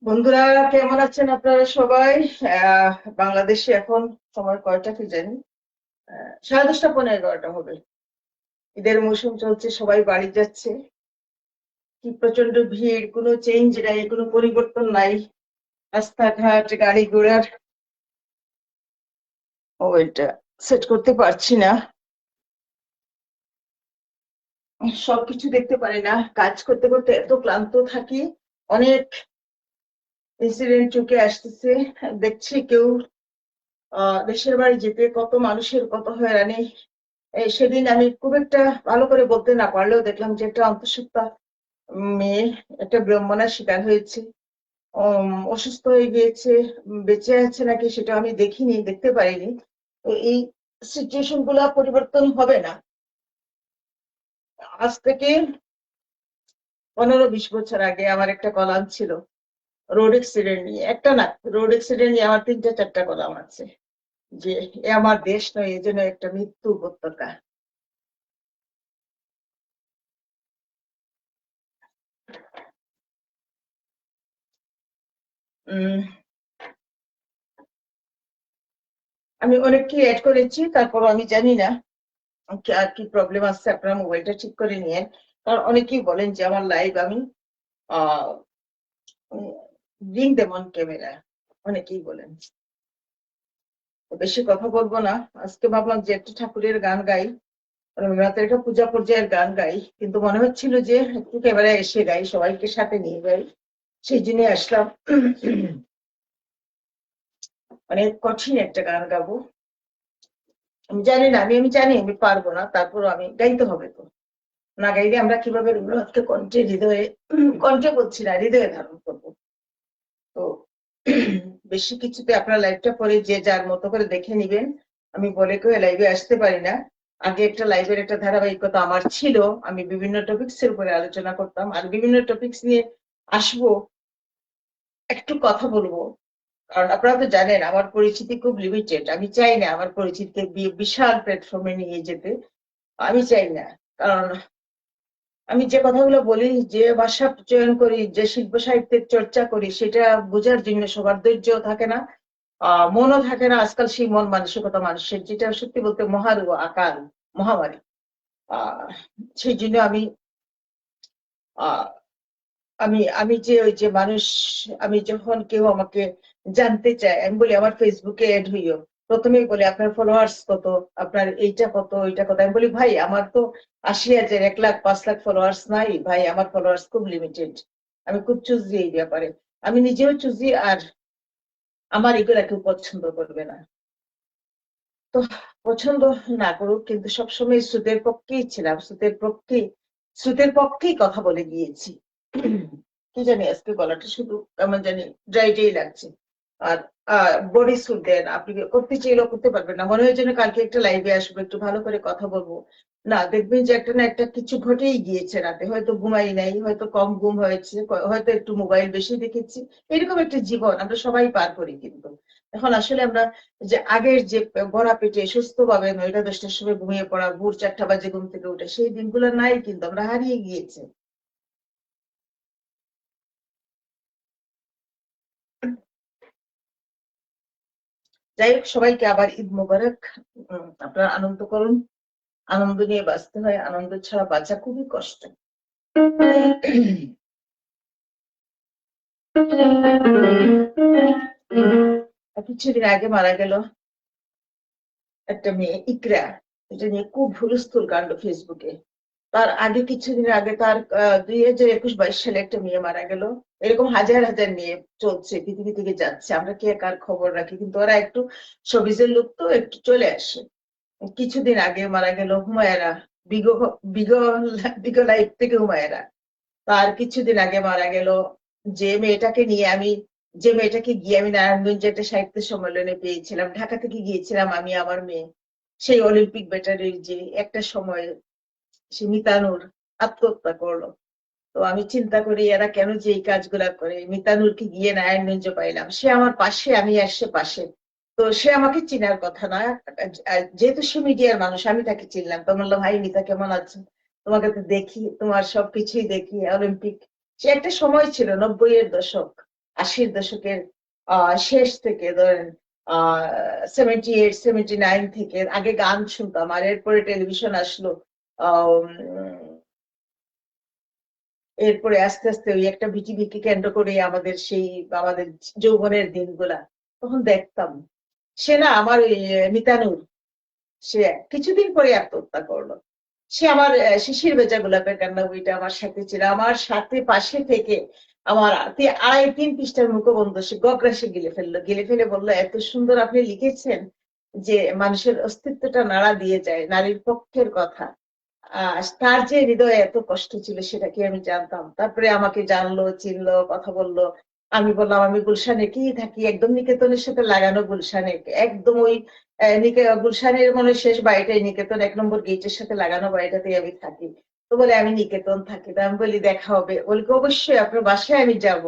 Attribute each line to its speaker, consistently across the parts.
Speaker 1: বন্ধুরা, কেমন আছেন আপনারা সবাই? বাংলাদেশে এখন সময় কয়টা কি জানি? 10:30 পৌনে 11টা হবে। ঈদের মৌসুম চলছে, সবাই বাড়ি যাচ্ছে। কি প্রচন্ড ভিড়, কোনো চেঞ্জ নাই, কোনো পরিবর্তন নাই। রাস্তাঘাট, গাড়ি ঘোড়ার মোবাইলটা সেট করতে পারছি না, সবকিছু দেখতে পারি না। কাজ করতে করতে এত ক্লান্ত থাকি। অনেক ইনসিডেন্ট চোখে আসতেছে, দেখছি কেউ দেশের বাড়ি যেতে কত মানুষের কত হয়রানি। সেদিন আমি খুব একটা ভালো করে বলতে না পারলেও দেখলাম যে একটা অন্তঃসত্ত্বা মেয়ে একটা ব্রহ্মণার শিকার হয়েছে, অসুস্থ হয়ে গিয়েছে। বেঁচে আছে নাকি সেটা আমি দেখিনি, দেখতে পারিনি। তো এই সিচুয়েশন গুলা পরিবর্তন হবে না। আজ থেকে 15-20 বছর আগে আমার একটা কলাম ছিল রোড অ্যাক্সিডেন্ট নিয়ে। একটা না, রোড অ্যাক্সিডেন্ট নিয়ে আমার 3টা 4টা কলাম আছে, যে এ আমার দেশ নয়, এই জন্য একটা মৃত্যু উপত্যকা। উম আমি অনেককে অ্যাড করেছি, তারপর আমি জানি না আর কি প্রবলেম আসছে। আপনার মোবাইলটা ঠিক করে নিয়ে, কারণ অনেকেই বলেন যে আমার লাইভ আমি ব্রিং দেম অন ক্যামেরা, অনেকেই বলেন। বেশি কথা বলবো না, আজকে ভাবলাম যে একটা ঠাকুরের গান গাই, রবীন্দ্রনাথের একটা পূজা পর্যায়ের গান গাই, কিন্তু মনে হচ্ছিল যে একটু ক্যামেরায় এসে গাই, সবাইকে সাথে নিয়ে গাই, সেই জন্য আসলাম। মানে কঠিন একটা গান গাবো। আমি জানি না, আমি জানি আমি পারবো না, তারপর আমি গাইতে হবে। তো না গাইলে আমরা কিভাবে রবীন্দ্রনাথকে কণ্ঠে হৃদয়ে, কণ্ঠে বলছি না, হৃদয়ে ধারণ করবো? তো বেশি কিছুতে আপনার লাইভটা পরে যে যার মতো করে দেখে নিবেন। আমি বলে কেউ লাইভে আসতে পারি না। আগে একটা লাইভের একটা ধারাবাহিকতা আমার ছিল, আমি বিভিন্ন টপিকস এর উপরে আলোচনা করতাম, আর বিভিন্ন টপিকস নিয়ে আসবো, একটু কথা বলবো। কারণ আপনারা তো জানেন আমার পরিচিতি খুব লিমিটেড, আমি চাই না আমার পরিচিতিকে বিশাল প্ল্যাটফর্মে নিয়ে যেতে, আমি চাই না। কারণ আমি যে কথাগুলো বলি, যে ভাষা চয়ন করি, যে শিল্প সাহিত্যের চর্চা করি, সেটা বোঝার জন্য সবার ধৈর্য থাকে না, মনও থাকে না আজকাল। সেই মন মানসিকতা মানুষের, যেটা সত্যি বলতে মহারু আকাল, মহামারী। আহ সেই জন্য আহ আমি আমি যে ওই যে মানুষ, আমি যখন কেউ আমাকে জানতে চায়, আমি বলি আমার ফেসবুকে এড হইও। প্রথমেই বলি আপনার ফলোয়ার্স কত, আপনার এইটা কত ওইটা কত। আমি বলি ভাই আমার তো 80,000 1 লাখ 5 লাখ ফলোয়ার্স নাই ভাই, আমার ফলোয়ার্স খুব লিমিটেড। আমি খুব চুজি এই ব্যাপারে, আমি নিজেও চুজি, আর আমার এগুলা কেউ পছন্দ করবে না। তো পছন্দ না করুক, কিন্তু সবসময় শ্রুতের পক্ষেই ছিলাম, শ্রুতের পক্ষেই কথা বলে গিয়েছি। কি জানি আজকে গলাটা শুধু কেমন জানি ড্রাই ড্রাই লাগছে। আর বডি স্যুট দেন, আপনি করতে চাইলেও করতে পারবেন না। মনে হয় যেন কালকে একটা লাইভে আসবো, একটু ভালো করে কথা বলবো। না, দেখবেন যে একটা না একটা কিছু ঘটেই গিয়েছে রাতে, হয়তো ঘুমাই নাই, হয়তো কম ঘুম হয়েছে, হয়তো একটু মোবাইল বেশি দেখেছি। এরকম একটা জীবন আমরা সবাই পার করি। কিন্তু এখন আসলে আমরা যে আগের যে ভরা পেটে সুস্থভাবে 9টা 10টার সময় ঘুমিয়ে পড়া, ভোর 4টা বাজে ঘুম থেকে উঠে, সেই দিনগুলো নাই, কিন্তু আমরা হারিয়ে গিয়েছে। যাই হোক, সবাইকে আবার ঈদ মোবারক। আপনারা আনন্দ করুন, আনন্দ নিয়ে বাঁচতে হয়, আনন্দ ছাড়া বাঁচা খুবই কষ্ট। কিছুদিন আগে মারা গেল একটা মেয়ে, ইকরা। এটা নিয়ে খুব হুলস্থুল কাণ্ড ফেসবুকে। তার আগে কিছুদিন আগে তার 2021-22 সালে একটা মেয়ে মারা গেল। এরকম হাজার হাজার মেয়ে চলছে, পৃথিবী থেকে যাচ্ছে, আমরা কে কার খবর রাখি? কিন্তু ওরা একটু সবিজের লোক, তো একটু চলে আসে। কিছুদিন আগে মারা গেল Humaira, big big big life থেকে হুমায়রা। তার কিছুদিন আগে মারা গেল যে মেয়েটাকে নিয়ে আমি যে মেয়েটাকে গিয়ে আমি নারায়ণগঞ্জে একটা সাহিত্য সম্মেলনে পেয়েছিলাম, ঢাকা থেকে গিয়েছিলাম আমি আমার মেয়ে, সেই অলিম্পিক ব্যাটারির যে একটা সময় সে মিতানুর আত্মহত্যা করলো। তো আমি চিন্তা করি এরা কেন যে এই কাজগুলা করে। মিতানুরকে গিয়ে নারায়ণগঞ্জ পাইলাম, সে আমার পাশে, আমি আসছে পাশে। তো সে আমাকে চিনার কথা না, যেহেতু সে মিডিয়ার মানুষ, আমি তাকে চিনলাম। তো বললাম, ভাই মিতা কেমন আছো, তোমাকে তো দেখি, তোমার সবকিছুই দেখি অলিম্পিক। সে একটা সময় ছিল 90-এর দশক, 80-র দশকের শেষ থেকে ধরেন 78 79 থেকে আগে গান শুনতাম, আর এরপরে টেলিভিশন আসলো। আহ এরপরে আস্তে আস্তে ওই একটা বিটিভিকে কেন্দ্র করে আমাদের সেই আমাদের যৌবনের দিনগুলা তখন দেখতাম। সে না আমার ওই মিতানুর, সে কিছুদিন পরে আত্মহত্যা করলো। সে আমার শিশির ভেজা গোলাপের কান্না বইটা আমার সাথে ছিল, আমার সাথে পাশে থেকে আমার 2.5-3 পৃষ্ঠার মুখবন্ধ সে গগ্রাসে গিলে ফেললো, গিলে ফেলে বললো, এত সুন্দর আপনি লিখেছেন যে মানুষের অস্তিত্বটা নাড়া দিয়ে যায়, নারীর পক্ষের কথা। তার যে হৃদয়ে এত কষ্ট ছিল সেটা কি আমি জানতাম। তারপরে আমাকে জানলো, চিনলো, কথা বললো। আমি বললাম আমি গুলশানে কি থাকি, একদম নিকেতনের সাথে লাগানো গুলশানে, একদম ওই গুলশানের মনে শেষ বাড়িটাই নিকেতন, 1 নম্বর গেটের সাথে লাগানো বাড়িটাতেই আমি থাকি। তো বলে আমি নিকেতন থাকি। তা আমি বলি দেখা হবে, বলি কি অবশ্যই আপনার বাসায় আমি যাব।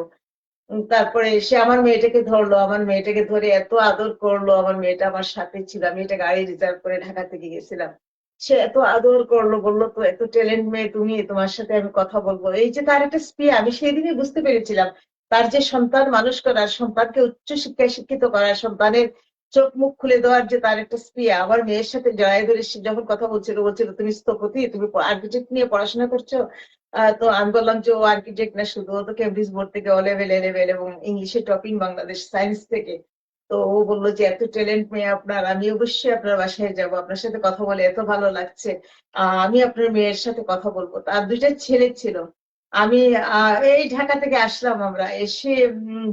Speaker 1: তারপরে সে আমার মেয়েটাকে ধরলো, আমার মেয়েটাকে ধরে এত আদর করলো, আমার মেয়েটা আমার সাথে ছিল, আমি এটা গাড়ি রিজার্ভ করে ঢাকা থেকে গেছিলাম। সে এত আদর করলো, বললো তো এত ট্যালেন্ট মেয়ে তুমি, তোমার সাথে আমি কথা বলবো। এই যে তার একটা স্পৃহা, আমি সেদিনই বুঝতে পেরেছিলাম তার যে সন্তান মানুষ করার, সন্তানকে উচ্চ শিক্ষায় শিক্ষিত করার, সন্তানের চোখ মুখ খুলে দেওয়ার যে তার একটা স্পৃহা। আমার মেয়ের সাথে জড়াই ধরে সে যখন কথা বলছিল, বলছিল তুমি স্থপতি, তুমি আর্কিটেক্ট নিয়ে পড়াশোনা করছো। তো আমি বললাম যে ও আর্কিটেক্ট না শুধু, ও তো কেমব্রিজ বোর্ড থেকে ও লেভেল এ লেভেল এবং ইংলিশে টপিং বাংলাদেশ সায়েন্স থেকে। তো ও বললো যে এত ট্যালেন্ট মেয়ে আপনার, আমি অবশ্যই আপনার বাসায় যাব, আপনার সাথে কথা বলে এত ভালো লাগছে। আমি আপনার মেয়ের সাথে কথা বলবো। তার 2টা ছেলে ছিল। আমি এই ঢাকা থেকে আসলাম, আমরা এসে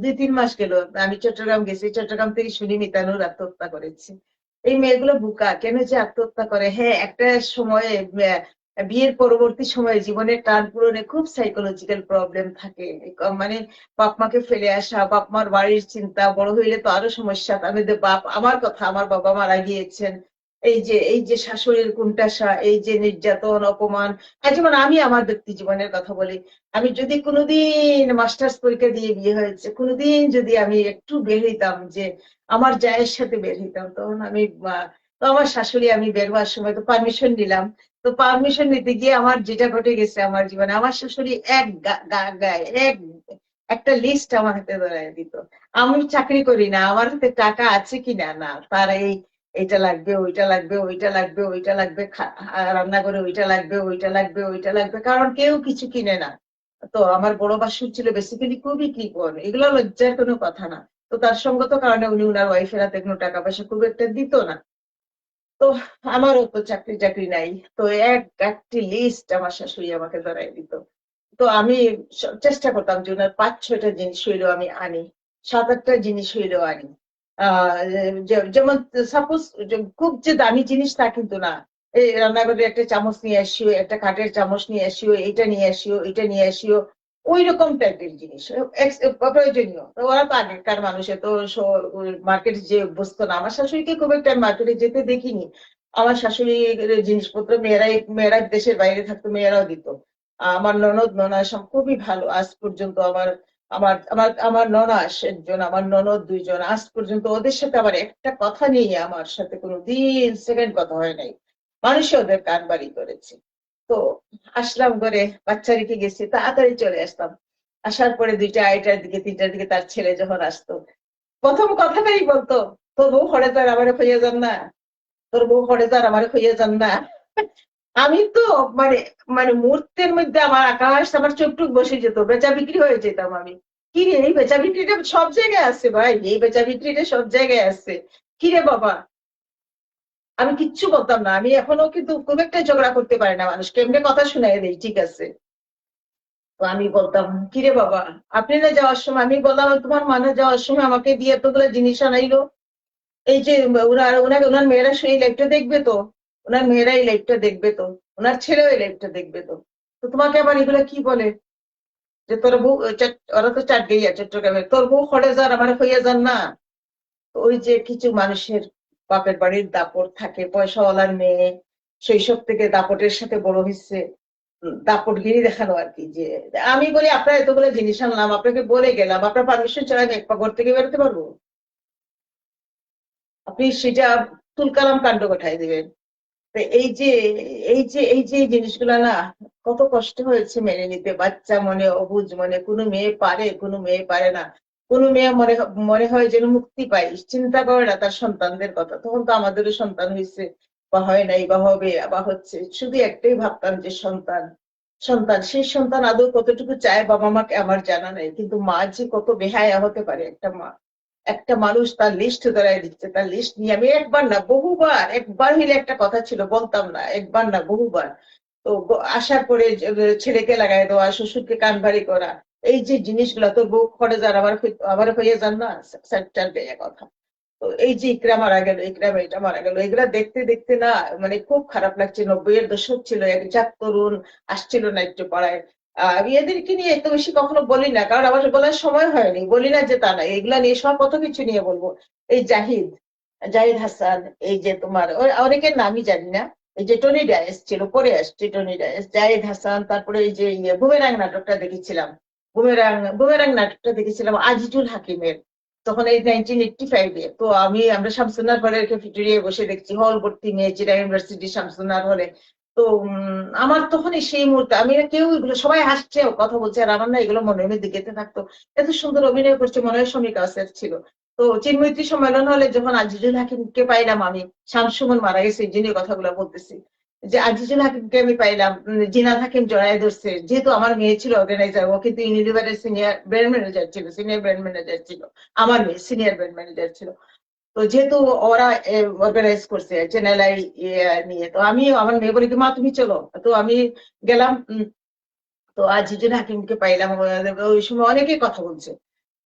Speaker 1: 2-3 মাস গেল, আমি চট্টগ্রাম গেছি, চট্টগ্রাম থেকে শুনি মিতানুর আত্মহত্যা করেছে। এই মেয়েগুলো বোকা, কেন যে আত্মহত্যা করে। হ্যাঁ, একটা সময়ে বিয়ের পরবর্তী সময়ে জীবনের টান পূরণে খুব সাইকোলজিক্যাল প্রবলেম থাকে। মানে বাপ মাকে ফেলে আসা, বাপ মার বাড়ির চিন্তা, বড় হইলে তো আরো সমস্যা। আমি বাপ, আমার কথা, আমার বাবা মারা গিয়েছেন, এই যে শাশুড়ির কুণ্ঠাসা, এই যে নির্যাতন অপমান। আর যেমন আমি আমার ব্যক্তি জীবনের কথা বলি, আমি যদি কোনোদিন মাস্টার্স পরীক্ষা দিয়ে বিয়ে হয়েছে, কোনোদিন যদি আমি একটু বের হইতাম, যে আমার জায়ের সাথে বের হইতাম, তখন আমি তো আমার শাশুড়ি, আমি বের হওয়ার সময় তো পারমিশন নিলাম। তো পারমিশন নিতে গিয়ে আমার যেটা ঘটে গেছে আমার জীবনে, আমার শাশুড়ি গায়ে একটা লিস্ট আমার হাতে ধরায় দিত। আমি চাকরি করি না, আমার হাতে টাকা আছে কিনা, না তার এইটা লাগবে, ওইটা লাগবে, ওইটা লাগবে, ওইটা লাগবে, রান্না করে ওইটা লাগবে, ওইটা লাগবে, ওইটা লাগবে, কারণ কেউ কিছু কিনে না। তো আমার বড় বাসুর ছিল বেসিক্যালি খুবই কৃপণ, এগুলো লজ্জার কোনো কথা না। তো তার সঙ্গত কারণে উনি উনার ওয়াইফের হাতে কোনো টাকা পয়সা খুব একটা দিত না। তো আমারও তো চাকরি টাকরি নাই। তো একটি লিস্ট আমার শাশুড়ি আমাকে ধরাই দিত। তো আমি চেষ্টা করতাম যে ওনার 5-6টা জিনিস হইলেও আমি আনি, 7-8টা জিনিস হইলেও আনি। যেমন সাপোজ খুব যে দামি জিনিস তা কিন্তু না। এই রান্নাঘরে একটা চামচ নিয়ে আসিও, একটা কাঠের চামচ নিয়ে আসিও, এইটা নিয়ে আসিও, এটা নিয়ে আসিও, ওই রকম টাইপের জিনিস প্রয়োজনীয়। তো ওরা তো আগেকার মানুষে তো মার্কেটে যে অভ্যস্ত না। আমার শাশুড়িকে খুব একটা মার্কেটে যেতে দেখিনি। আমার শাশুড়ির জিনিসপত্র মেয়েরা দেশের বাইরে থাকতো, মেয়েরাও দিত। আমার ননদ ননাস সব খুবই ভালো আজ পর্যন্ত। আমার আমার আমার আমার ননাস একজন, আমার ননদ 2 জন, আজ পর্যন্ত ওদের সাথে আমার একটা কথা নেই, আমার সাথে কোনো দিন সেকেন্ড কথা হয় নাই। মানুষে ওদের কান বাড়ি করেছে। তো আসলাম ঘরে, বাচ্চা রেখে গেছি, তাড়াতাড়ি চলে আসতাম। আসার পরে 2টা, 2:30টার দিকে, 3টার দিকে তার ছেলে যখন আসতো, প্রথম কথাটাই বলতো, তোর বউ হরে তার আমারে খুঁজে যান না, তোর বউ হরে তার আমারে খুঁজে যান না। আমি তো মানে মানে মুহূর্তের মধ্যে আমার আকাশ, আমার চোখ টুক বসে যেত, বেচা বিক্রি হয়ে যেতাম আমি। কি রে, এই বেচা বিক্রিটা সব জায়গায় আছে ভাই, এই বেচা বিক্রিটা সব জায়গায় আছে। কি রে বাবা, আমি কিচ্ছু বলতাম না। আমি এখনো কিন্তু খুব একটা ঝগড়া করতে পারি না মানুষকে, এমনি কথা শুনাই দেই, ঠিক আছে। তো আমি বলতাম, কি রে বাবা, আপনি না যাওয়ার সময়, আমি বললাম তোমার মানে যাওয়ার সময় আমাকে দিয়ে এতগুলো জিনিস আনাইলো, এই যে ওনার মেয়েরা সেই লাইফটা দেখবে তো, ওনার মেয়েরা এই লাইফটা দেখবে তো, ওনার ছেলেও এই লাইফটা দেখবে তো, তো তোমাকে আবার এগুলো কি বলে? যে তোর বউ ওরা তো চাট গইয়া চট্টগ্রামে, তোর বউ খড়ে যান আমার হইয়া যান না। তো ওই যে কিছু মানুষের বাপের বাড়ির দাপট থাকে, পয়সাওয়ালার মেয়ে, শৈশব থেকে দাপটের সাথে বড় হয়েছে, দাপটগিরি দেখানো আর কি। যে আমি বলি আপনার এতগুলো জিনিস আনলাম, আপনাকে বলে গেলাম, আপনার পারমিশন ছাড়া আমি এক পা ঘর থেকে বেরোতে পারবো? আপনি সেটা তুলকালাম কাণ্ড ঘটাই দিবেন। তো এই যে এই জিনিসগুলা না, কত কষ্ট হয়েছে মেনে নিতে। বাচ্চা মনে, অবুঝ মনে, কোনো মেয়ে পারে, কোনো মেয়ে পারে না। কোনো মেয়ে মনে মনে হয় যেন মুক্তি পায়, চিন্তা করে না তার সন্তানদের কথা। তখন তো আমাদেরও সন্তান হয়েছে, বা হয় নাই, বা হবে, বা হচ্ছে, শুধু একটাই ভাবতাম যে সন্তান, সন্তান। সেই সন্তান আদৌ কতটুকু চায় বাবা মাকে আমার জানা নেই, কিন্তু মা যে কত বেহায়া হতে পারে একটা মা। একটা মানুষ তার লিস্ট ধরাই দিচ্ছে, তার লিস্ট নিয়ে আমি একবার না বহুবার, একবার হইলে একটা কথা ছিল বলতাম না, একবার না বহুবার। তো আসার পরে ছেলেকে লাগাই দেওয়া, শ্বশুরকে কান ভারী করা, এই যে জিনিসগুলা, তোর বউ খড়ে যান আমার আবার হয়ে যান না, সেন্টার কথা। তো এই যে ইকরা মারা গেল, ইকরাম এটা মারা গেল, এগুলা দেখতে দেখতে না মানে খুব খারাপ লাগছে। 90-এর দশক ছিল, এক জাত তরুণ আসছিল না একটু পাড়ায়। আমি এদেরকে নিয়ে এত বেশি কখনো বলি না, কারণ আমার বলার সময় হয়নি, বলি না যে তা না, এগুলা নিয়ে সব কত কিছু নিয়ে বলবো। এই জাহিদ, জাহিদ হাসান, এই যে তোমার অনেকের নামই জানি না, এই যে টনি ডায়েস ছিল, পরে আসছে টনি ডায়েস, জাহিদ হাসান, তারপরে এই যে বুমেরাং নাটকটা দেখেছিলাম, বুমেরাং, বুমেরাং নাটকটা দেখেছিলাম আজিজুল হাকিমের, তখন এই 1985-এ। তো আমরা শামসুনার হলের ক্যাফেটেরিয়ায় বসে দেখছি, হল ভর্তি মেয়ে, চিরা ইউনিভার্সিটি শামসুনার হলে। তো আমার তখন সেই মুহূর্তে আমি কেউ এগুলো সবাই হাসছে কথা বলছে, আর আমার না এগুলো মনে মনে দিকে থাকতো। এত সুন্দর অভিনয় করছে, মনে হয় শমী কাউসার ছিল। তো চিন্মৈত্রী সম্মেলন হলে যখন আজিজুল হাকিমকে পাইলাম আমি, শামসুমন মারা গেছে এই জন্য কথাগুলো বলতেছি, যে আজিজুল হাকিমকে আমি পাইলাম, জিনাত হাকিম জড়াই ধরছে, যেহেতু আমার মেয়ে ছিল অর্গানাইজার, ও কিন্তু ইউনিলিভারের সিনিয়র ব্র্যান্ড ম্যানেজার ছিল, সিনিয়র ব্র্যান্ড ম্যানেজার ছিল, আমার মেয়ে সিনিয়র ব্র্যান্ড ম্যানেজার ছিল। তো যেহেতু ওরা অর্গানাইজ করছে চ্যানেল আই নিয়ে, তো আমি আমার মেয়ে বলি কি মা তুমি চলো। তো আমি গেলাম। তো আজিজুল হাকিমকে পাইলাম, ওই সময় অনেকেই কথা বলছে।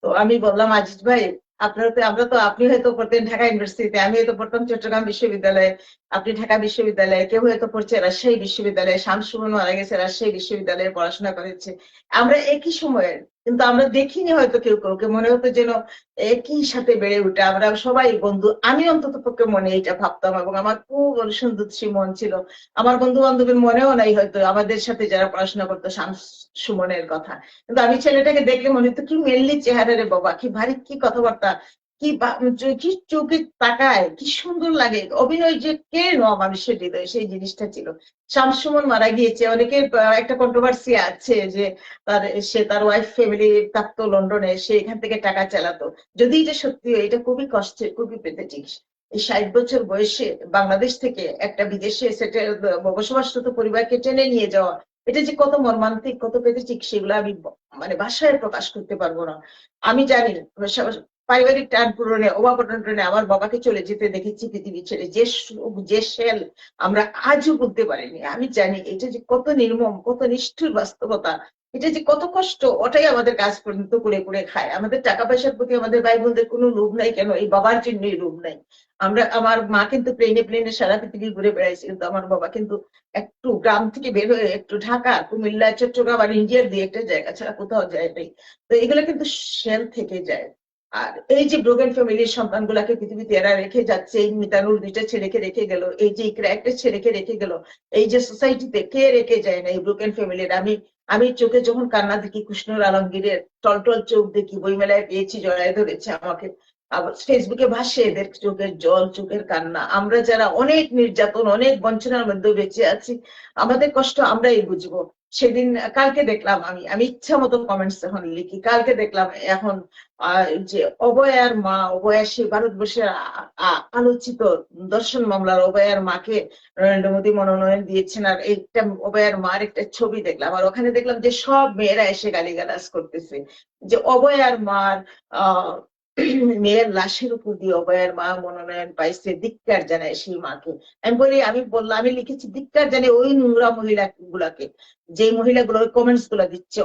Speaker 1: তো আমি বললাম আজিজ ভাই, আপনারা তো, আমরা তো, আপনি হয়তো পড়তেন ঢাকা ইউনিভার্সিটিতে, আমি হয়তো পড়তাম চট্টগ্রাম বিশ্ববিদ্যালয়ে, আপনি ঢাকা বিশ্ববিদ্যালয়ে, কেউ হয়তো পড়ছে রাজশাহী বিশ্ববিদ্যালয়ে, শামসুমন মারা গেছে রাজশাহী বিশ্ববিদ্যালয়ে পড়াশোনা করেছে, আমরা একই সময়ের, কিন্তু আমরা দেখিনি হয়তো কেউ কাউকে, মনে হতো যেন একই সাথে বেড়ে উঠে আমরা সবাই বন্ধু। আমি অন্তত পক্ষে মনে এটা ভাবতাম, এবং আমার খুব সুন্দর মন ছিল। আমার বন্ধু বান্ধবের মনেও নাই হয়তো আমাদের সাথে যারা পড়াশোনা করতো সুমনের কথা, কিন্তু আমি ছেলেটাকে দেখলে মনে হতো কি মেনলি চেহারা রে বাবা, কি ভারী, কি কথাবার্তা, কি কি চোখে তাকায়, কি সুন্দর লাগে অভিনয়, যে কে মানুষের হৃদয়, সেই জিনিসটা ছিল। শামসুমন মারা গিয়েছে, অনেকের একটা কন্ট্রোভার্সি আছে যে তার ওয়াইফ ফ্যামিলি থাকতো লন্ডনে, সে এখান থেকে টাকা চালাতো। যদি এটা সত্যি হয়, এটা খুবই কষ্টের, খুবই পেতেটিক। এই 60 বছর বয়সে বাংলাদেশ থেকে একটা বিদেশে সেটেল বসবাসরত পরিবারকে টেনে নিয়ে যাওয়া, এটা যে কত মর্মান্তিক, কত পেতেটিক, সেগুলো আমি মানে ভাষায় প্রকাশ করতে পারবো না। আমি জানি পারিবারিক টান পূরণে, অভাব অনটনে আমার বাবাকে চলে যেতে দেখেছি পৃথিবী ছেড়ে, যে সুখ, যে শেল আমরা আজও বুঝতে পারিনি। আমি জানি এটা যে কত নির্মম, কত নিষ্ঠুর বাস্তবতা, এটা যে কত কষ্ট, ওটাই আমাদের কাজ পর্যন্ত করে করে খায়। আমাদের টাকা পয়সার প্রতি আমাদের ভাই বোনদের কোনো লোভ নাই, কেন এই বাবার জন্যই লোভ নাই। আমার মা কিন্তু প্লেনে প্লেনে সারা পৃথিবী ঘুরে বেড়াইছে, কিন্তু আমার বাবা কিন্তু একটু গ্রাম থেকে বের হয়ে একটু ঢাকা, কুমিল্লা, চট্টগ্রাম আর ইন্ডিয়ার দিয়ে একটা জায়গা ছাড়া কোথাও যায় নাই। তো এগুলো কিন্তু শেল থেকে যায়। আর এই যে ব্রোকেন ফ্যামিলির সন্তানগুলাকে পৃথিবীতে এরা রেখে যাচ্ছে, এই মিতানুর 2টা ছেলেকে রেখে গেল, এই যে ইকরা একটা ছেলেকে রেখে গেল, এই যে সোসাইটিতে কে রেখে যায় না এই ব্রোকেন ফ্যামিলির। আমি চোখে যখন কান্না দেখি, কৃষ্ণর আলমগীরের টলটল চোখ দেখি, বইমেলায় পেয়েছি, জড়ায় ধরেছে আমাকে, আবার ফেসবুকে ভাসে এদের চোখের জল, চোখের কান্না। আমরা যারা অনেক নির্যাতন, অনেক বঞ্চনার মধ্যে বেঁচে আছি, আমাদের কষ্ট আমরাই বুঝবো। সেদিন, কালকে দেখলাম, আমি ইচ্ছা মতো কমেন্টস এখন লিখি, কালকে দেখলাম এখন যে অভয়ার মা, অভয়া, সে ভারতবর্ষের আলোচিত ধর্ষণ মামলার অভয়ার মাকে নরেন্দ্র মোদী মনোনয়ন দিয়েছেন, আর একটা অভয়ার মার একটা ছবি দেখলাম, আর ওখানে দেখলাম যে সব মেয়েরা এসে গালিগালাজ করতেছে, যে অভয়ার মার আহ মেয়ের লাশের উপর দিয়ে অভয়ার মা মনোনয়ন পাইছে, ধিক্কার জানায় সেই মাকে। আমি লিখেছি ধিক্কার জানে ওই নোংরা মহিলা গুলাকে, যে মহিলাগুলো ওই কমেন্টস গুলা দিচ্ছে,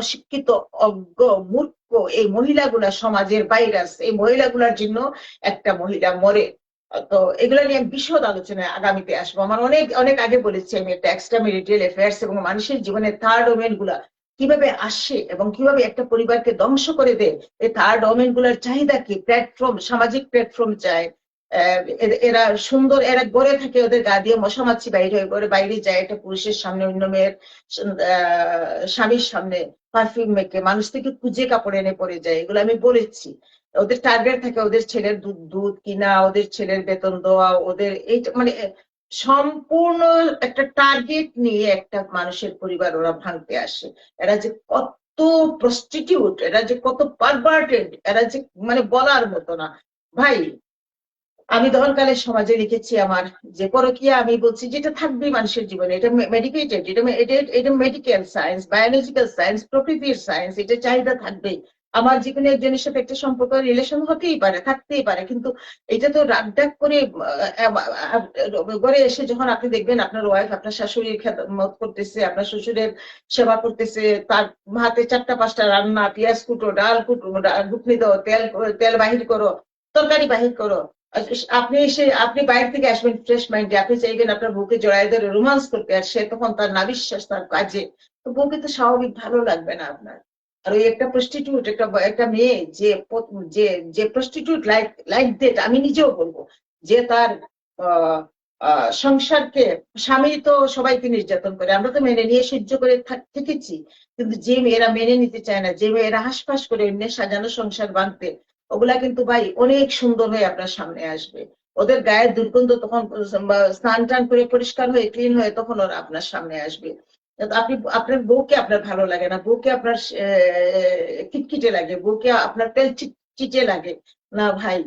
Speaker 1: অশিক্ষিত, অজ্ঞ, মূর্খ এই মহিলাগুলা সমাজের ভাইরাস, এই মহিলাগুলার জন্য একটা মহিলা মরে। তো এগুলো নিয়ে বিশদ আলোচনায় আগামীতে আসবো। আমার অনেক অনেক আগে বলেছি আমি, একটা এক্সট্রা ম্যারিটাল অ্যাফেয়ার্স এবং মানুষের জীবনের থার্ড ওমেন গুলা কিভাবে আসে এবং কিভাবে একটা পরিবারকে ধ্বংস করে দেয়। এই থার্ড ওমেন গুলার চাহিদা কি? প্ল্যাটফর্ম, সামাজিক প্ল্যাটফর্ম চায়। এরা সুন্দর, এরা গড়ে থাকে, ওদের গা দিয়ে মশামাছি বাইরে হয়ে গড়ে বাইরে যায় একটা পুরুষের সামনে, অন্য মেয়ের স্বামীর সামনে পারফিউম মেখে মানুষ থেকে খুঁজে কাপড় এনে পরে যায়। এগুলো আমি বলেছি। ওদের টার্গেট থাকে ওদের ছেলের দুধ দুধ কিনা, ওদের ছেলের বেতন দেওয়া, ওদের এই মানে সম্পূর্ণ একটা টার্গেট নিয়ে একটা মানুষের পরিবার ওরা ভাঙতে আসে। এরা যে কত প্রস্টিটিউট, এরা যে কত পারভার্টেড, এরা যে মানে বলার মতো না ভাই। আমি তখনকালের সমাজে লিখেছি আমার যে পরকীয়া, আমি বলছি যেটা থাকবে মানুষের জীবনে, এটা মেডিকেটেড, এটা মেডিকেল সায়েন্স, বায়োলজিক্যাল সায়েন্স, প্রকৃতির সায়েন্স, এটা চাহিদা থাকবে। আমার যেকোনো একজনের সাথে একটা সম্পর্ক রিলেশন হতেই পারে, থাকতেই পারে, কিন্তু এটা তো রাগ ডাক করে ঘরে এসে যখন আপনি দেখবেন আপনার ওয়াইফ আপনার শাশুড়ির খেদমত করতেছে, আপনার শ্বশুরের সেবা করতেছে, তার হাতে 4টা 5টা রান্না, পেঁয়াজ কুটো, ডাল কুটো, ঘুটনি দাও, তেল তেল বাহির করো, তরকারি বাহির করো, আপনি বাইরে থেকে আসবেন ফ্রেশ মাইন্ডে, আপনি চাইবেন আপনার বউকে জড়াই ধরে রোমান্স করতে, আর সে তখন তার নাবিশ্বাস তার কাজে, তো বউকে তো স্বাভাবিক ভালো লাগবে না আপনার। আর ওই একটা প্রস্টিটিউট, একটা মেয়ে যে যে যে প্রস্টিটিউট লাইক লাইক দ্যাট, আমি নিজেও বলবো, যে তার সংসারকে, স্বামী তো সবাইকে নির্যাতন করে, আমরা তো মেনে নিয়ে সহ্য করে থেকেছি, কিন্তু যে মেয়েরা মেনে নিতে চায় না, যে মেয়েরা হাসপাস করে অন্যের সাজানো সংসার ভাঙতে, ওগুলা কিন্তু ভাই অনেক সুন্দর হয়ে আপনার সামনে আসবে। ওদের গায়ের দুর্গন্ধ তখন স্নান টান করে পরিষ্কার হয়ে ক্লিন হয়ে তখন ওরা আপনার সামনে আসবে। আপনি আপনার বউকে আপনার ভালো লাগে না, বউকে আপনার খিটখিটে লাগে, বউকে আপনার তেল চিটে লাগে না ভাই,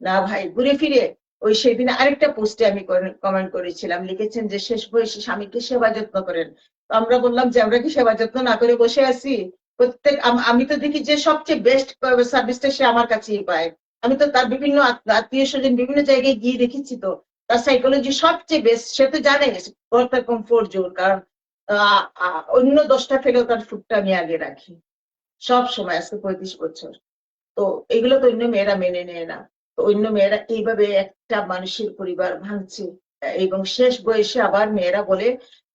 Speaker 1: না ভাই। ঘুরে ফিরে ওই সেদিন আরেকটা পোস্টে আমি কমেন্ট করেছিলাম, লিখেছেন যে শেষ বয়সে স্বামীকে সেবা যত্ন করেন। তো আমরা বললাম যে আমরা কি সেবা যত্ন না করে বসে আছি? প্রত্যেক আমি তো দেখি যে সবচেয়ে বেস্ট সার্ভিসটা সে আমার কাছেই পায়। আমি তো তার বিভিন্ন আত্মীয় স্বজন বিভিন্ন জায়গায় গিয়ে দেখেছি, তো তার সাইকোলজি সবচেয়ে বেস্ট। সে তো জানে তার কমফোর্ট জোন, কারণ অন্য 10টা ফেলেও তার ফুডটা আমি আগে রাখি সব সময়, আজকে 35 বছর। তো এগুলো তো অন্য মেয়েরা মেনে নেয় না। তো অন্য মেয়েরা এইভাবে একটা মানুষের পরিবার ভাঙছে, এবং শেষ বয়সে আবার মেয়েরা বলে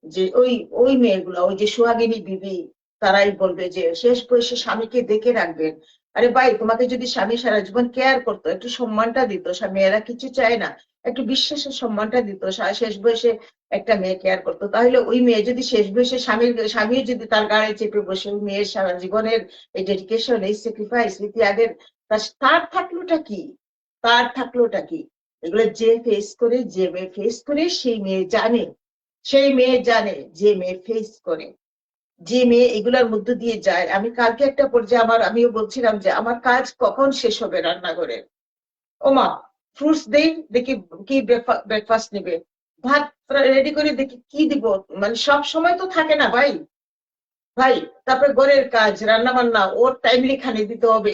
Speaker 1: যে ওই ওই মেয়েগুলা, ওই যে সোহাগিনী বিবি, তারাই বলবে যে শেষ বয়সে স্বামীকে দেখে রাখবেন। আরে ভাই, তোমাকে যদি স্বামী সারা জীবন কেয়ার করতো, একটু সম্মানটা দিত, মেয়েরা কিছু চায় না, একটু বিশ্বাসের সম্মানটা দিত, শেষ বয়সে একটা মেয়ে কেয়ার করতো, তাহলে ওই মেয়ে যদি শেষ বয়সে স্বামী যদি তার গাড়ি চেপে বসে, ওই মেয়ের সারা জীবনের এই ডেডিকেশন, এই স্যাক্রিফাইস, এই ত্যাগের, তার থাকলোটা কি? তার থাকলোটা কি? এগুলো যে ফেস করে, যে মেয়ে ফেস করে, সেই মেয়ে জানে, সেই মেয়ে জানে, যে মেয়ে ফেস করে, যে মেয়ে এগুলার মধ্যে দিয়ে যায়। আমি কালকে একটা পর্যায়ে আমিও বলছিলাম যে আমার কাজ কখন শেষ হবে রান্নাঘরে। ওমা, ফ্রুটস দেই, দেখি কি ব্রেকফাস্ট নিবে, ভাত রেডি করে দেখি কি দিব, মানে সব সময় তো থাকে না ভাই। ভাই, তারপরে ঘরের কাজ, রান্না বান্না, ওর টাইমলি খানি দিতে হবে,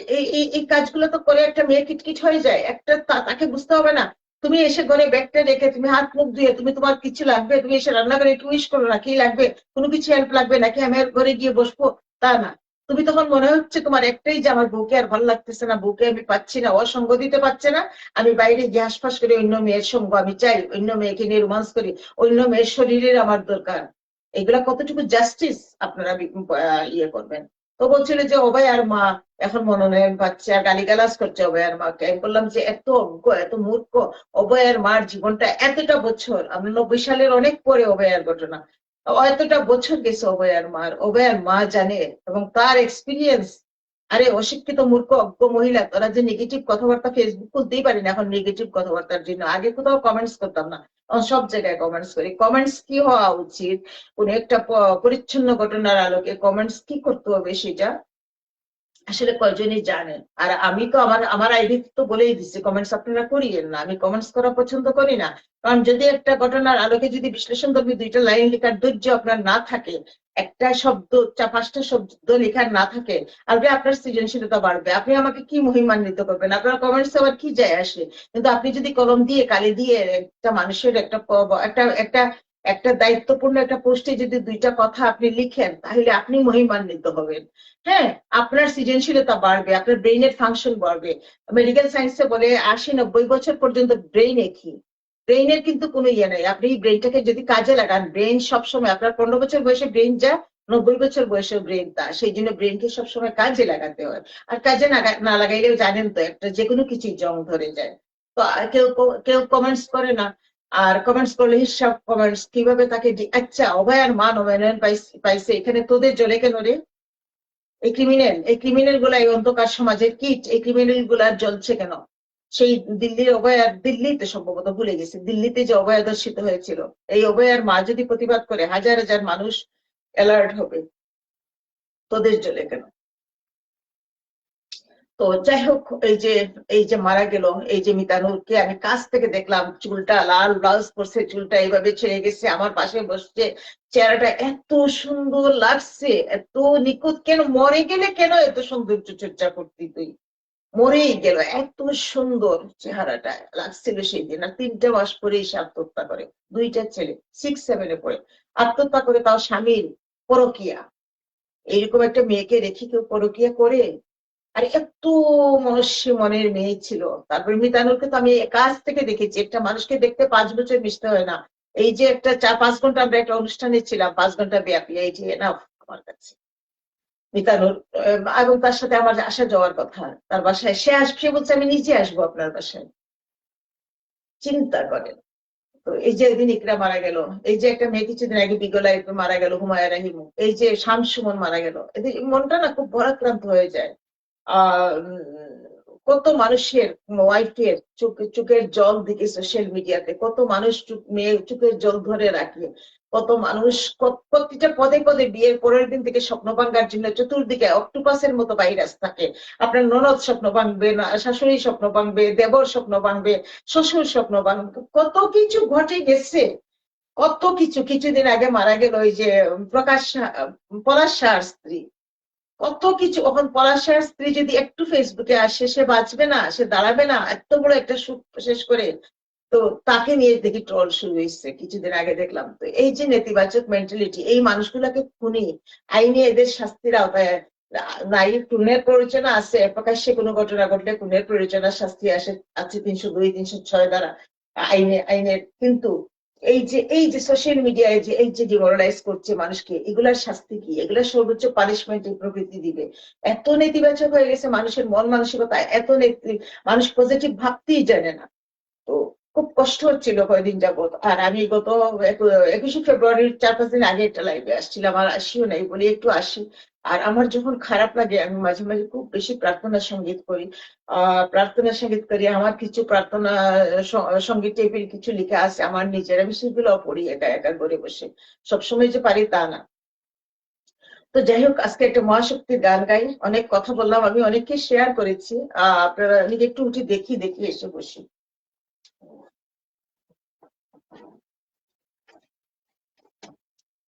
Speaker 1: এই কাজগুলো তো করে একটা মেয়ে কিটকিট হয়ে যায়। একটা তাকে বুঝতে হবে না, তুমি এসে ঘরে ব্যাগটা রেখে তুমি হাত মুখ ধুয়ে, তুমি তোমার কিছু লাগবে, তুমি এসে রান্না করে একটু উইশ করো না, কি লাগবে, কোনো কিছু হেল্প লাগবে নাকি, আমি আর ঘরে গিয়ে বসবো, তা না। তুমি তখন মনে হচ্ছে তোমার একটাই, যে আমার বউকে আর ভালো লাগতেছে না, বউকে আমি পাচ্ছি না, ও সঙ্গ দিতে পারছে না, আমি বাইরে গিয়ে হাসপাস করে অন্য মেয়ের সঙ্গ আমি চাই, অন্য মেয়েকে নিয়ে রোমান্স করি, অন্য মেয়ের শরীরের আমার দরকার। এগুলা কতটুকু জাস্টিস আপনারা ইয়ে করবেন? তো বলছিল যে অভয়ার মা এখন মনোনয়ন পাচ্ছে, আর গালিগালাজ করছে অভয়ার মাকে। আমি বললাম যে এত অজ্ঞ, এত মূর্খ। অভয়ার মার জীবনটা এতটা বছর, আমরা 90 সালের অনেক পরে অভয়ার ঘটনা, এতটা বছর গেছে অভয়ার মার, অভয়ার মা জানে, এবং তার এক্সপিরিয়েন্স। আরে অশিক্ষিত মূর্খ অজ্ঞ মহিলা, তোরা যে নেগেটিভ কথাবার্তা, ফেসবুক খুলতেই পারি না এখন নেগেটিভ কথাবার্তার জন্য, আগে কোথাও কমেন্টস করতাম না, সব জায়গায় কমেন্টস করি। কমেন্টস কি হওয়া উচিত? কোন একটা পরিচ্ছন্ন ঘটনার আলোকে কমেন্টস কি করতে হবে সেটা আসলে কয়জনই জানেন। আর আমি তো আমার আইডি তো বলেই দিচ্ছি, কমেন্টস আপনারা করিয়েন না, আমি কমেন্টস করা পছন্দ করি না। কারণ যদি একটা ঘটনার আলোকে যদি বিশ্লেষণ ধর্মী 2টা লাইন লেখার ধৈর্য আপনার না থাকে, একটা শব্দ 4-5টা শব্দ লেখার না থাকে, আগে আপনার সৃজনশীলতা বাড়বে। আপনি আমাকে কি মহিমান্বিত করবেন? আপনার কমেন্টস আবার কি যায় আসে? কিন্তু আপনি যদি কলম দিয়ে কালি দিয়ে একটা মানুষের একটা একটা একটা দায়িত্বপূর্ণ একটা পোস্টে যদি 2টা কথা আপনি লিখেন, তাহলে আপনি মহিমান্বিত হবেন। হ্যাঁ, আপনার সৃজনশীলতা বাড়বে, আপনার ব্রেইনের ফাংশন বাড়বে। মেডিকেল সায়েন্সে বলে 80-90 বছর পর্যন্ত ব্রেইনে কি, ব্রেইনের কিন্তু কোনো ইয়ে নাই। আপনি ব্রেইনটাকে যদি কাজে লাগান, ব্রেইন সবসময় আপনার 15 বছর বয়সে ব্রেইন যা 90 বছর বয়সে ব্রেন তার, সেই জন্য ব্রেনকে সবসময় কাজে লাগাতে হয়। আর কাজে না লাগাইলেও জানেন তো একটা যে কোনো কিছুই জং ধরে যায়। তো কেউ কেউ কমেন্টস করে না, আর কমেন্টস করলে হিসাব কমেন্টস কিভাবে তাকে আচ্ছা অভয়ার মা নবায়ন পাইছে, এখানে তোদের জলে কেন রে? এই ক্রিমিনাল গুলা, এই অন্ধকার সমাজের কিট, এই ক্রিমিনাল গুলা জ্বলছে কেন? সেই দিল্লির অভয়ার, দিল্লিতে সম্ভবত ভুলে গেছে, দিল্লিতে যে অভয়া দর্শিত হয়েছিল, এই অভয়ার মা যদি প্রতিবাদ করে হাজার হাজার মানুষ অ্যালার্ট হবে, তোদের জলে কেন? তো যাই হোক, এই যে মারা গেল, এই যে মিতানুরকে আমি কাছ থেকে দেখলাম, চুলটা লাল ব্লাউজ পরছে, চুলটা এইভাবে ছেড়ে গেছে, আমার পাশে বসছে, চেহারাটা এত সুন্দর লাগছে, এত নিখুঁত। কেন মরে গেলে কেন এত সৌন্দর্য চর্চা করতি তুই? মরেই গেল, এত সুন্দর চেহারাটা লাগছিল সেই দিন। আর 3টে মাস পরেই সে আত্মহত্যা করে, 2টা ছেলে 6-7-এ পড়ে আত্মহত্যা করে, তাও স্বামীর পরকিয়া। এইরকম একটা মেয়েকে রেখে কেউ পরকিয়া করে? আর এত মনস্বী মনের মেয়ে ছিল। তারপর মিতানুরকে তো আমি কাছ থেকে দেখেছি, একটা মানুষকে দেখতে 5 বছর মিশতে হয় না। এই যে একটা 4-5 ঘন্টা আমরা একটা অনুষ্ঠানে ছিলাম, 5 ঘন্টা ব্যাপী, এই যে না আমার কাছে মিতানুর। এবং তার সাথে আমার আসা যাওয়ার কথা, তার বাসায় সে আসবে, সে বলছে আমি নিজে আসবো আপনার বাসায়। চিন্তা করেন। তো এই যে একদিন ইকরা মারা গেল, এই যে একটা মেয়ে কিছুদিন আগে বিগলায় মারা গেল, হুমায়রা রাহিমু, এই যে শামসুমন মারা গেল, এদের মনটা না খুব ভরাক্রান্ত হয়ে যায়। আহ কত মানুষের ওয়াইফের চোখের জল দিকে সোশ্যাল মিডিয়াতে, কত মানুষ মেয়ে চোখের জল ধরে রাখে, কত মানুষ প্রতিটা পদে পদে বিয়ের পরের দিন থেকে স্বপ্ন ভাঙ্গার জন্য চতুর্দিকে অক্টোপাসের মতো ভাইরাস থাকে। আপনার ননদ স্বপ্ন ভাঙবে, শাশুড়ি স্বপ্ন ভাঙবে, দেবর স্বপ্ন ভাঙবে, শ্বশুর স্বপ্ন ভাঙবে, কত কিছু ঘটে গেছে, কত কিছু। কিছুদিন আগে মারা গেল ওই যে পলাশ শাহর স্ত্রী, কত কিছু। এখন পলাশের স্ত্রী যদি একটু ফেসবুকে আসে, সে বাঁচবে না, সে দাঁড়াবে না, এত বড় একটা সুখ শেষ করে। তো তাকে নিয়ে দেখি ট্রল শুরু হয়েছে কিছুদিন আগে দেখলাম। তো এই যে নেতিবাচক মেন্টালিটি, এই মানুষগুলাকে খুনি, আইনে এদের শাস্তির আওতায় নাই। খুনের প্ররোচনা আছে, প্রকাশ্যে কোনো ঘটনা ঘটলে খুনের প্ররোচনা শাস্তি আছে 302, 306 দ্বারা আইনের। কিন্তু এই যে সোশ্যাল মিডিয়ায় যে এই যে ডিমোরালাইজ করছে মানুষকে, এগুলার শাস্তি কি? এগুলার সর্বোচ্চ পানিশমেন্ট এই প্রকৃতি দিবে। এত নেতিবাচক হয়ে গেছে মানুষের মন মানসিকতা, মানুষ পজিটিভ ভাবতেই জানে না। তো খুব কষ্ট হচ্ছিল কয়েকদিন যাবত। আর আমি গত 21শে ফেব্রুয়ারির 4-5 দিন আগে একটা লাইভে আসছিলাম, আর আসিও নাই, বলি একটু আসি। আর আমার যখন খারাপ লাগে আমি মাঝে মাঝে খুব বেশি প্রার্থনা সঙ্গীত করি। প্রার্থনা সঙ্গীত করি, আমার কিছু প্রার্থনা সঙ্গীত টাইপের কিছু লেখা আছে আমার নিজের, আমি সেগুলো পড়ি একা একা করে বসে। সবসময় যে পারি তা না। তো যাই হোক, আজকে একটা মহাশক্তির গান গাই। অনেক কথা বললাম, আমি অনেককে শেয়ার করেছি। আপনারা নিজে একটু উঠে দেখি এসে বসি।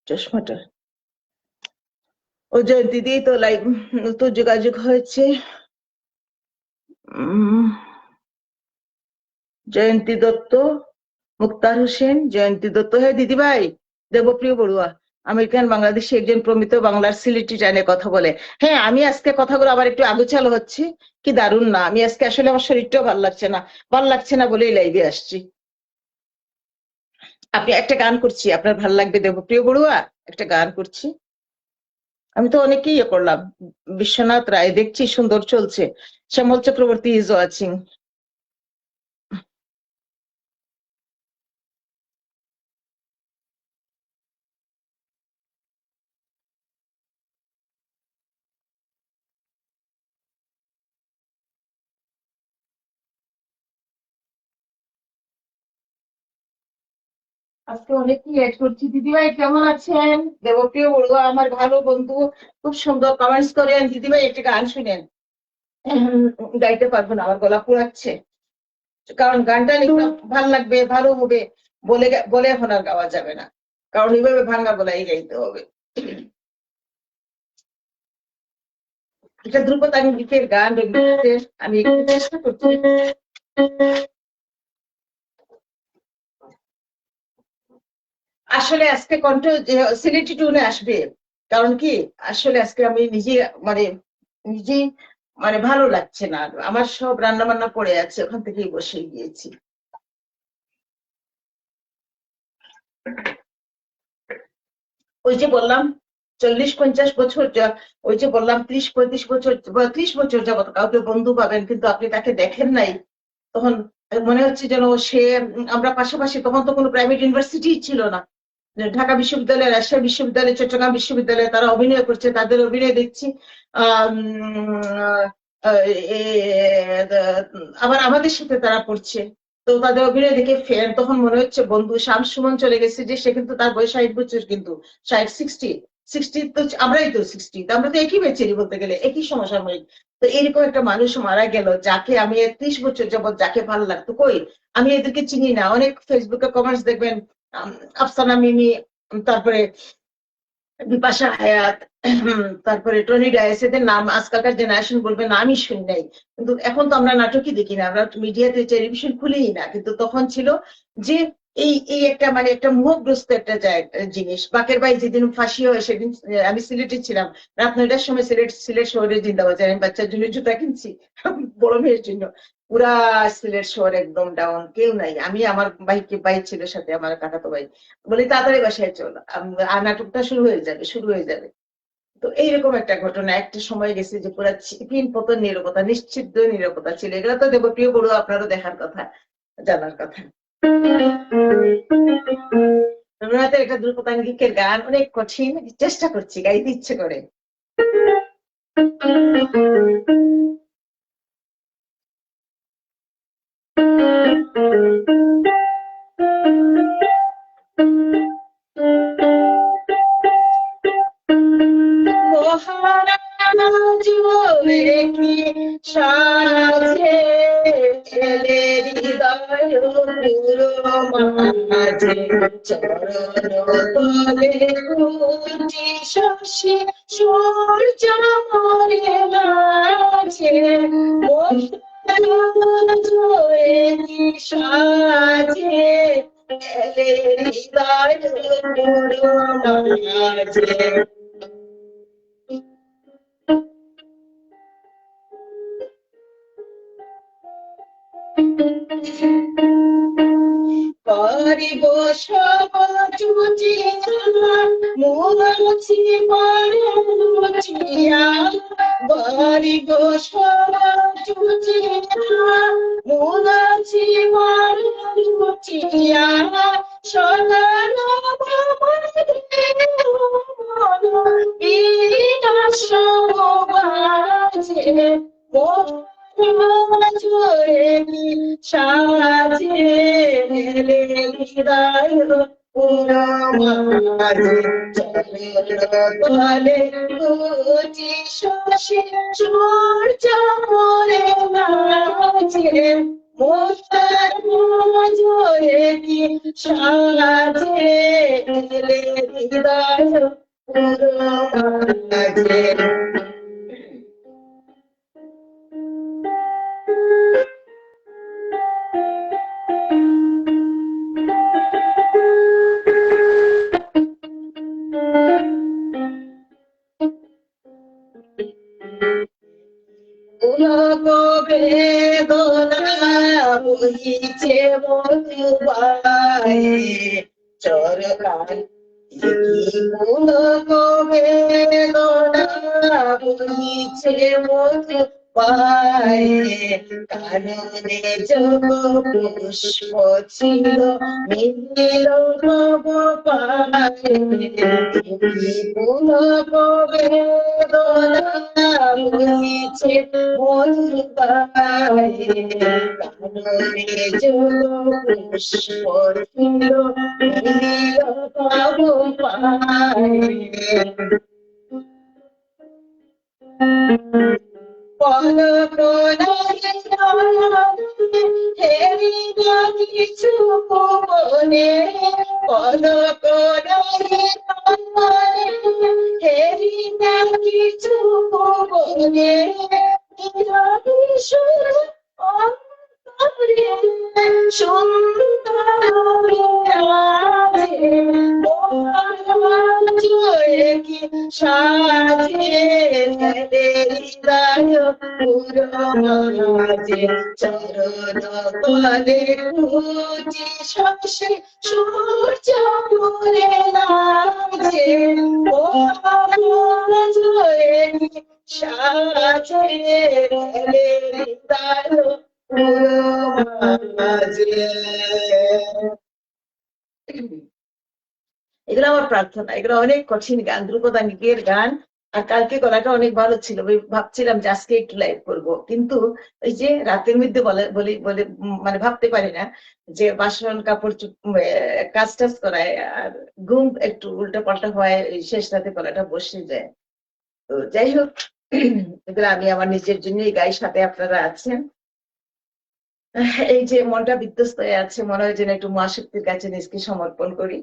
Speaker 1: চশমাটা ও জয়ন্তী দিদি তো লাইভ, তো যোগাযোগ হয়েছে। জয়ন্তী দত্ত, মুক্তার হোসেন, জয়ন্তী দত্ত, হ্যাঁ দিদি ভাই। দেবপ্রিয় বড়ুয়া, আমেরিকান বাংলাদেশি, একজন প্রমিত বাংলার সিলেটি টানে কথা বলে। হ্যাঁ, আমি আজকে কথাগুলো আবার একটু আগুচালো হচ্ছে। কি দারুণ না, আমি আজকে আসলে আমার শরীরটাও ভাল লাগছে না বলেই লাইভে আসছি। আপনি একটা গান করছি, আপনার ভাল লাগবে। দেবপ্রিয় বড়ুয়া, একটা গান করছি। আমি তো অনেকেই ইয়ে করলাম। বিশ্বনাথ রায় দেখছি সুন্দর চলছে। শ্যামল চক্রবর্তী ইজ ওয়াচিং। আজকে অনেকেই অ্যাড করছি। দিদিভাই কেমন আছেন? দেবপ্রিয় বড়ুয়া আমার ভালো বন্ধু, খুব সুন্দর কমেন্টস করেন। দিদিভাই একটা গান শুনেন। গাইতে পারবো না, আমার গলা পুড়াচ্ছে, কারণ গানটা লিখলাম ভাল লাগবে, ভালো হবে, বলে বলে এখন আর গাওয়া যাবে না, কারণ এইভাবে ভাঙ্গা গলাই গাইতে হবে। এটা ধ্রুপদানি গীতের গান, রবীন্দ্রনাথের। আমি একটু চেষ্টা করছি। আসলে আজকে কণ্ঠ সিলেক্টি টুনে আসবে, কারণ কি, আসলে আজকে আমি নিজে মানে নিজেই ভালো লাগছে না, আমার সব রান্না বান্না পড়ে আছে, ওখান থেকেই বসে গিয়েছি। ওই যে বললাম 40-50 বছর ওই যে বললাম 30-35 বছর বা 30 বছর যাবত কাউকে বন্ধু পাবেন, কিন্তু আপনি তাকে দেখেন নাই, তখন মনে হচ্ছে যেন সে আমরা পাশাপাশি, তখন তো কোনো প্রাইভেট ইউনিভার্সিটি ছিল না, ঢাকা বিশ্ববিদ্যালয়, রাজশাহী বিশ্ববিদ্যালয়, চট্টগ্রাম বিশ্ববিদ্যালয়ে তারা অভিনয় করছে, তাদের অভিনয় দেখছি। আবার আমাদের সাথে তারা পড়ছে, তো তাদের অভিনয় দেখে ফের তখন মনে হচ্ছে বন্ধু। শাম সুমন চলে গেছে, যে সে কিন্তু তার বয়স 60 বছর, কিন্তু 60 তো আমরাই তো 60, আমরা তো একই বেচেরি বলতে গেলে, একই সমসাময়িক। তো এরকম একটা মানুষ মারা গেল, যাকে আমি 30 বছর যাবৎ যাকে ভালো লাগতো, কই আমি এদেরকে চিনি না। অনেক ফেসবুকে কমেন্টস দেখবেন, আফসানা মিমি, তারপরে বিপাশা হায়াত, তারপরে টনি ডায়েস, এদের নাম আজকালকার জেনারেশন বলবে নামই শুনি নাই। কিন্তু এখন তো আমরা নাটকই দেখি না, আমরা মিডিয়াতে টেলিভিশন খুলেই না। কিন্তু তখন ছিল যে এই এই একটা মানে একটা মোহগ্রস্ত একটা জিনিস। বাকের ভাই যেদিন ফাঁসি হয় সেদিন আমি সিলেটে ছিলাম, রাত 9টার সময় সিলেট শহরে জিন্দাবাজার, আমি বাচ্চার জন্য জুতা কিনছি বড় মেয়ের জন্য। পুরা সিলেট শহর একদম ডাউন, কেউ নাই। আমি আমার ভাই ছিল সাথে, আমার কাকাতো ভাই, বলি তাড়াতাড়ি বাসায় চল, আর নাটকটা শুরু হয়ে যাবে। তো এইরকম একটা ঘটনা, একটা সময় গেছে যে পুরা পিন পতন নীরবতা, নিশ্চিদ্র নীরবতা ছিল। এগুলো তো দেবপ্রিয় বড়ুয়া আপনারও দেখার কথা, জানার কথা। রবীন্দ্রনাথের একটা ধ্রুপদাঙ্গিকের গান অনেক কঠিন, চেষ্টা করছি, গাইতে ইচ্ছে করে। মহারাজ বলে কি সাজে এলে হৃদয় পুরো মাঝে, চরণ তলে কুটি শশী সূর্য মরে মাঝে। মহারাজ বলে কি সাজে এলে হৃদয় পুরো মাঝে। করিব সব চুচিয়া মুছি মারুচিয়া, করিব সব চুচিয়া মুছি মারুচিয়া, সোনার বাজে সাজে হৃদয় পুরো মাঝে, চলে কুচি শশী সূর্য মরে মাঝে। মোতার জোরে কি সাজে হৃদয় পুরো মাঝে। বেদনা বহিছে মধুবাই চরকার, বেদনা বহিছে মধুবাই, কাননে যোগ পুষ্প ছিল মিলিল নব পায়ে। বেদনা বহিছে মধুবাই, কাননে যোগ পুষ্প ছিল মিলিল নব পায়ে। হেরি না কিছু মনে, হেরি না কিছু মনে, সুন্দর কি সাজে হৃদয় পুরো মাঝে চরণ তলে পুজি শশে সূর্য পুরে নাচে জয়ে সাজে রে তার পুরো মাঝে। এগুলো আমার প্রার্থনা। এগুলো অনেক কঠিন গান, ধ্রুপদাঙ্গের গান। আর কালকে গলাটা অনেক ভালো ছিল, আমি ভাবছিলাম যে আজকে একটু লাইভ করবো, কিন্তু ওই যে রাতের মধ্যে বলে বলি বলে মানে ভাবতে পারি না যে বাসন কাপড় কাজ টাজ করায়, আর ঘুম একটু উল্টা পাল্টা হয়, এই শেষ রাতে গলাটা বসে যায়। তো যাই হোক, এগুলো আমি আমার নিজের জন্যই গাই, সাথে আপনারা আছেন। এই যে মনটা বিধ্বস্ত হয়ে আছে, মনে হয় যেন একটু মহাশক্তির কাছে নিজকে সমর্পণ করি।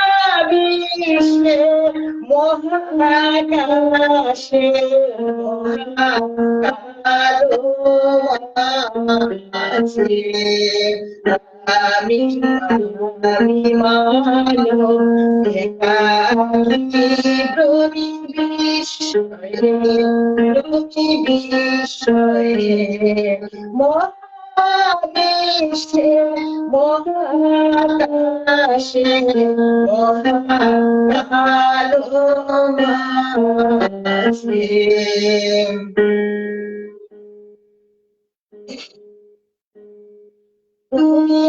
Speaker 1: মহাবিশ্বে মহাকাশে মহাকালো আছে আমি আমি মানো একাকি প্রমি বিশ্বয়ে প্রমি বিশ্বয়ে মহাবিশ্বে মহাকাশে মহাকালো আছে। তুমি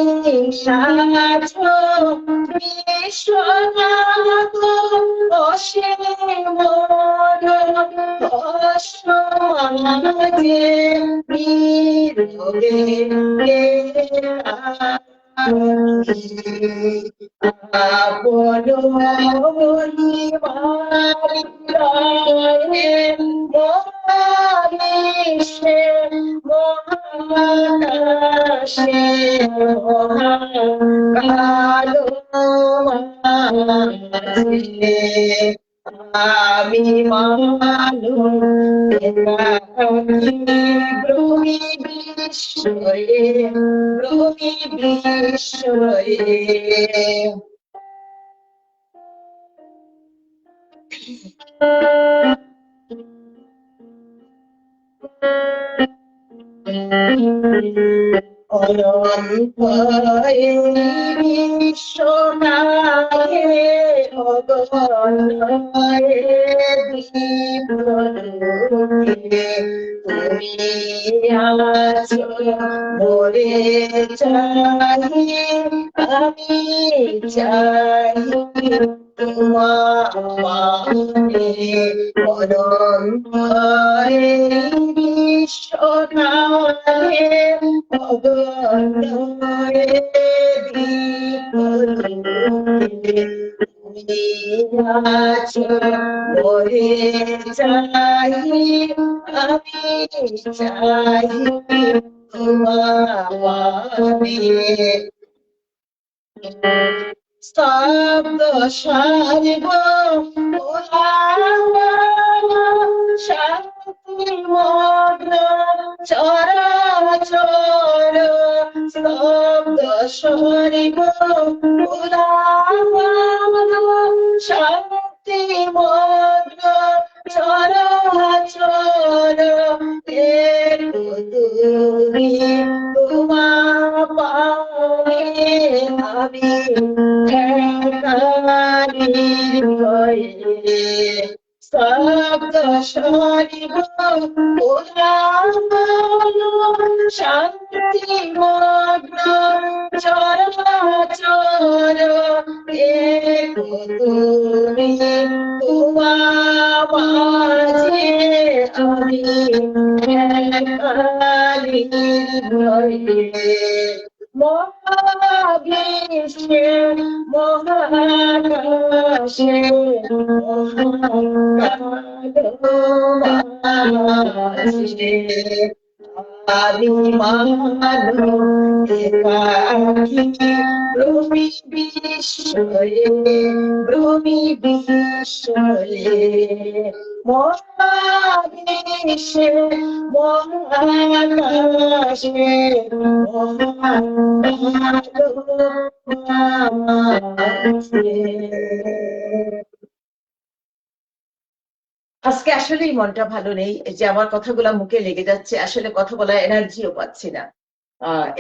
Speaker 1: সাছো বিশ্বনাথ অসীম অসমাজে নিরবে আপন মহাবিশ্বে মহাকাশে মহাকালো আছে আমি মানো একাকি ব্রহ্মী বিশ্বয়ে ব্রহ্মী বিশ্বয়ে। অনন্তয়ে বিশ্বকালে অগণয়ে দীপ্তলোকে তুমি আছো মোরে চাহি আমি চাহি তোমারে অনন্তয়ে বিশ্বকালে অগণয়ে দীপ্তলোকে তুমি আছো মোরে চাহি আমি চাহি তোমারে। স্তব্ধ সর্ব শান্তি মগ্ন চরাচর স্তব্ধ সর্ব শান্তি মগ্ন চরাচর তুমি তোমা পাবে আমি একারীর হয়ে স্তব্ধ সর্ব শান্তি মগ্ন চরাচর তুমি তোমা মাঝে আমি একারীর হয়ে মহাবিশ্বে মহাকাশে মহাকাশে আমি মানো একাকি ব্রহ্মী বিশ্বয়ে ব্রহ্মী বিশ্বয়ে মহাবিশ্বে মহাকাশে মহাকাশে। আজকে আসলেই মনটা ভালো নেই, এই যে আমার কথাগুলা মুখে লেগে যাচ্ছে, আসলে কথা বলার এনার্জিও পাচ্ছি না।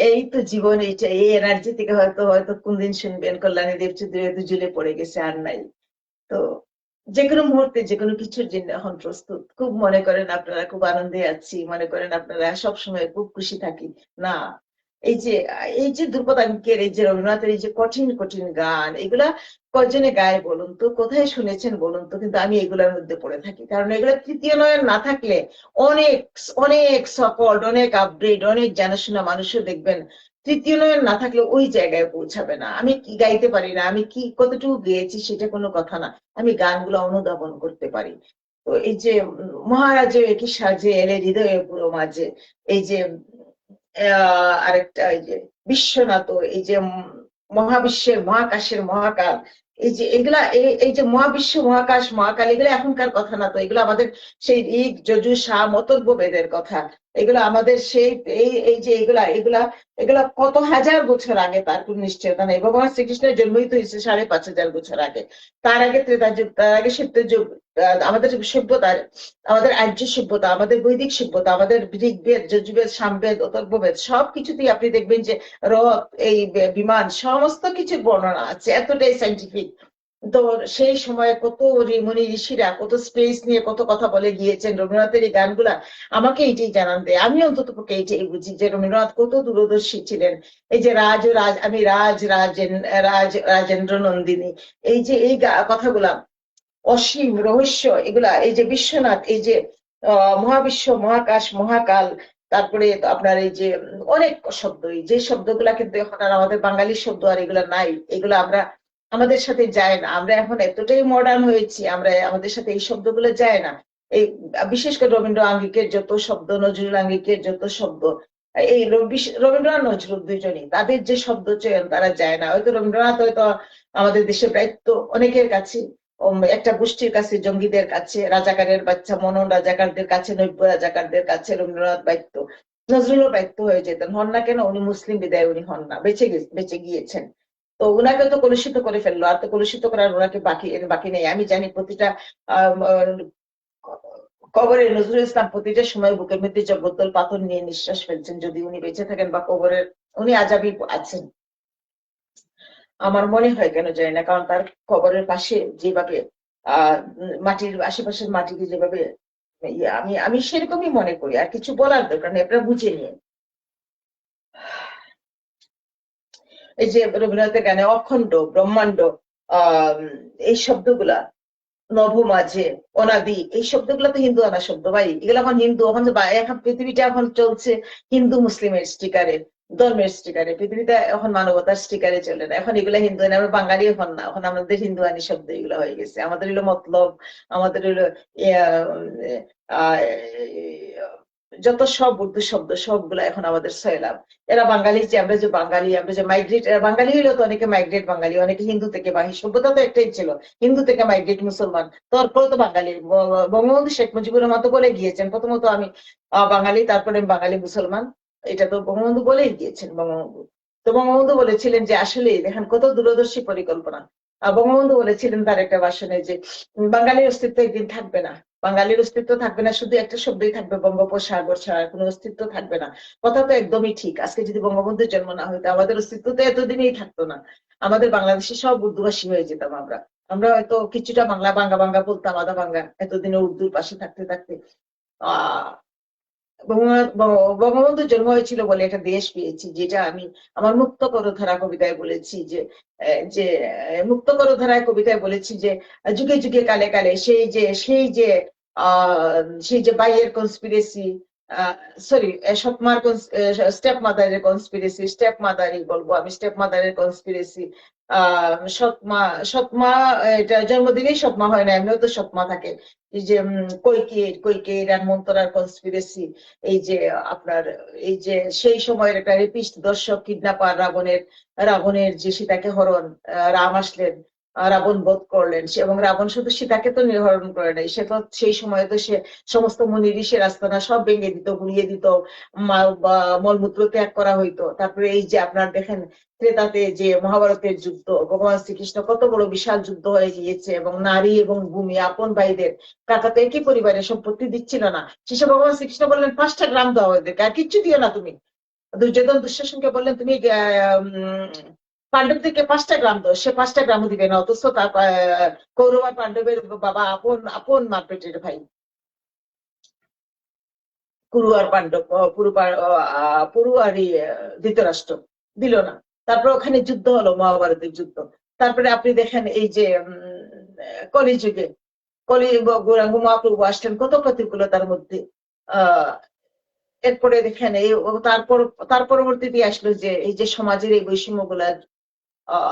Speaker 1: এই তো জীবন, এইটা এই এনার্জি থেকে হয়তো হয়তো কোনদিন শুনবেন কল্যাণী দেব চৌধুরী হয়তো ঝুলে পড়ে গেছে, আর নাই। তো যে কোনো মুহূর্তে যে কোনো কিছুর জন্য এখন প্রস্তুত। খুব মনে করেন আপনারা খুব আনন্দে আছি, মনে করেন আপনারা সবসময় খুব খুশি থাকি না। এই যে এই যে ধ্রুপদ আঙ্কের, এই যে রবীন্দ্রনাথের এই যে কঠিন কঠিন গান, এগুলা কয়জনে গায়ে বলুন তো, কোথায় শুনেছেন বলুন তো? কিন্তু আমি এগুলোর মধ্যে পড়ে থাকি, কারণ এগুলো তৃতীয় নয়ন না থাকলে অনেক অনেক সকল, অনেক আপডেট, অনেক জানাশোনা মানুষও দেখবেন তৃতীয় নয়ন না থাকলে ওই জায়গায় পৌঁছাবে না। আমি কি গাইতে পারি না, আমি কি কতটুকু গেয়েছি সেটা কোনো কথা না, আমি গানগুলো অনুধাবন করতে পারি। তো এই যে মহারাজে একই সাজে এলে হৃদয়ে পুরো মাঝে, এই যে আরেকটা এই যে বিশ্বনাথ, এই যে মহাবিশ্বের মহাকাশের মহাকাল, এই যে এগুলা এই যে মহাবিশ্ব মহাকাশ মহাকাল, এগুলো এখনকার কথা না তো, এগুলো আমাদের সেই ঋগ যজু সাম অথর্ব বেদের কথা। এগুলো আমাদের সেই এই এই যে এগুলা এগুলা এগুলা কত হাজার বছর আগে, তার কোন নিশ্চয়তা নেই। ভগবান শ্রীকৃষ্ণের জন্মই তো হয়েছে 5,500 বছর আগে। তার আগে ত্রেতা যুগ, তার আগে সত্য যুগ। আমাদের সভ্যতার, আমাদের আর্য সভ্যতা, আমাদের বৈদিক সভ্যতা, আমাদের ঋগ্বেদ যজুর্বেদ সামবেদ অথর্ববেদ সবকিছুতেই আপনি দেখবেন যে রথ, এই বিমান, সমস্ত কিছুর বর্ণনা আছে, এতটাই সাইন্টিফিক। তো সেই সময়ে কত মুনি ঋষিরা কত স্পেস নিয়ে কত কথা বলে গিয়েছেন। রবীন্দ্রনাথের এই গানগুলা আমাকে এইটাই জানান দেয়, আমি অন্তত পক্ষে এইটাই বুঝি যে রবীন্দ্রনাথ কত দূরদর্শী ছিলেন। এই যে রাজ ও রাজ, আমি রাজেন্দ্র নন্দিনী, এই যে এই কথাগুলা, অসীম রহস্য, এগুলা, এই যে বিশ্বনাথ, এই যে মহাবিশ্ব মহাকাশ মহাকাল, তারপরে আপনার এই যে অনেক শব্দ, এই যে শব্দগুলা কিন্তু এখন আর আমাদের বাঙালি শব্দ আর এগুলা নাই। এগুলো আমরা, আমাদের সাথে যায় না, আমরা এখন এতটাই মডার্ন হয়েছি, আমরা আমাদের সাথে এই শব্দগুলো যায় না। এই বিশেষ করে রবীন্দ্র আঙ্গিকের যত শব্দ, নজরুল আঙ্গিকের যত শব্দ, এই রবীন্দ্রনাথ নজরুল দুইজনই, তাদের যে শব্দ চয়ন তারা যায় না। হয়তো রবীন্দ্রনাথ হয়তো আমাদের দেশের প্রায়ত্ব অনেকের কাছে, একটা গোষ্ঠীর কাছে, জঙ্গিদের কাছে, রাজাকারের বাচ্চা মনন রাজাকারদের কাছে, নৈব্য রাজাকারদের কাছে রবীন্দ্রনাথ ব্যক্ত, নজরুলও ব্যক্ত হয়ে যেতেন। হন না কেন, উনি মুসলিম বিদায় উনি হন না, বেঁচে গিয়েছেন। তো উনাকে তো কলুষিত করে ফেললো, আর তো কলুষিত করার ওনাকে বাকি বাকি নেই। আমি জানি প্রতিটা আহ কবরে নজরুল ইসলাম প্রতিটা সময় বুকের মধ্যে জগদ্দল পাথর নিয়ে নিঃশ্বাস ফেলছেন, যদি উনি বেঁচে থাকেন বা কবরের, উনি আজাবি আছেন। আমার মনে হয়, কেন জানি না, কারণ তার কবরের পাশে যেভাবে মাটির আশেপাশের মাটিকে যেভাবে আমি আমি সেরকমই মনে করি। আর কিছু বলার দরকার নেই, আপনারা বুঝে নিয়ে। এই যে রবীন্দ্রনাথের গানে অখণ্ড, ব্রহ্মাণ্ড, আহ এই শব্দগুলা, নভ মাঝে, অনাদি, এই শব্দগুলো তো হিন্দু আনা শব্দ ভাই। এগুলো এখন হিন্দু, এখন এখন পৃথিবীটা এখন চলছে হিন্দু মুসলিমের স্টিকারে, ধর্মের স্টিকারে, পৃথিবীটা এখন মানবতার স্টিকারে চলে না। এখন এগুলা হিন্দু আনি, আমরা বাঙালি এখন না, এখন আমাদের হিন্দু আনি শব্দ এগুলো হয়ে গেছে। আমাদের হলো মতলব, আমাদের হলো আহ যত সব উর্দু শব্দ সবগুলা এখন আমাদের সয়লাব। এরা বাঙালি, যে আমরা যে বাঙালি, আমরা যে মাইগ্রেট, বাঙালি হইলো তো অনেকে মাইগ্রেট বাঙালি, অনেকে হিন্দু থেকে, বাহি সভ্যতা তো একটাই ছিল, হিন্দু থেকে মাইগ্রেট মুসলমান, তারপরে তো বাঙালি। বঙ্গবন্ধু শেখ মুজিবুর রহমান তো বলে গিয়েছেন, প্রথমত আমি বাঙালি, তারপরে বাঙালি মুসলমান। এটা তো বঙ্গবন্ধু বলেই গিয়েছেন। বঙ্গবন্ধু তো বঙ্গবন্ধু বলেছিলেন যে আসলে দেখেন কত দূরদর্শী পরিকল্পনা। বঙ্গবন্ধু বলেছিলেন তার একটা ভাষণে যে বাঙালির অস্তিত্ব একদিন থাকবে না, বাঙালির অস্তিত্ব থাকবে না, শুধু একটা শব্দই থাকবে, বঙ্গোপসাগর ছাড়া কোনো অস্তিত্ব থাকবে না। কথা তো একদমই ঠিক। আজকে যদি বঙ্গবন্ধুর জন্ম না হইতো, আমাদের অস্তিত্ব তো এতদিনেই থাকতো না। আমাদের বাংলাদেশে সব উর্দুভাষী হয়ে যেতাম আমরা। আমরা হয়তো কিছুটা বাংলা বাঙ্গা বাঙ্গা বলতাম, আধা বাঙ্গা, এতদিনে উর্দুর পাশে থাকতে থাকতে আহ বঙ্গবন্ধুর জন্ম হয়েছিল বলে একটা দেশ পেয়েছি, যেটা আমি আমার মুক্ত করো ধারা কবিতায় বলেছি যে যে মুক্ত করো ধারায় কবিতায় বলেছি যে যুগে যুগে কালে কালে সেই যে বাইয়ের কনস্পিরেসি, সরি, সৎমার স্টেপ মাদারের কনস্পিরেসি, স্টেপ মাদারই বলবো আমি, স্টেপ মাদারের কনস্পিরেসি, সৎমা, সৎমা, এটা জন্মদিনেই সৎমা হয় না, এমনিও তো সৎমা থাকে। এই যে কৈকেয়ীর আর মন্তরার কনস্পিরেসি, এই যে আপনার, এই যে সেই সময়ের একটা রেপিস্ট দর্শক কিডন্যাপার রাবণের, রাবণের যে সীতাকে হরণ, রাম আসলেন, রাবণ বধ করলেন। এবং রাবণ শুধু সীতাকে তো নির্হরণ করে নাই, সে তো সেই সময় তো সে সমস্ত মুনি ঋষির আস্তানা সব ভেঙে দিত, গুড়িয়ে দিত, মলমূত্র ত্যাগ করা হইতো। তারপরে এই যে আপনার দেখেন ত্রেতাতে যে মহাভারতের যুদ্ধ, ভগবান শ্রীকৃষ্ণ কত বড় বিশাল যুদ্ধ হয়ে গিয়েছে, এবং নারী এবং ভূমি আপন ভাইদের কাকা তো একই পরিবারের সম্পত্তি দিচ্ছিল না। শেষে ভগবান শ্রীকৃষ্ণ বললেন 5টা গ্রাম দাও ওদেরকে, আর কিচ্ছু দিও না তুমি। দুর্যোধন দুঃশাসনকে বললেন তুমি পাণ্ডবদেরকে 5টা গ্রাম দাও, সে 5টা গ্রামও দিবে না, অথচ তার কৌরব আর পাণ্ডবের বাবা আপন আপন মারপেটের ভাই। কুরু আর পাণ্ডব, পুরু আর ধৃতরাষ্ট্র দিল না। তারপর ওখানে যুদ্ধ হলো, মহাভারতের যুদ্ধ। তারপরে আপনি দেখেন এই যে কলিযুগে কলি গৌরাঙ্গ মহাপ্রভু আসলেন কত প্রতিকূলতার মধ্যে। আহ এরপরে দেখেন এই তার পরবর্তীতে আসলো যে এই যে সমাজের এই বৈষম্য গুলা,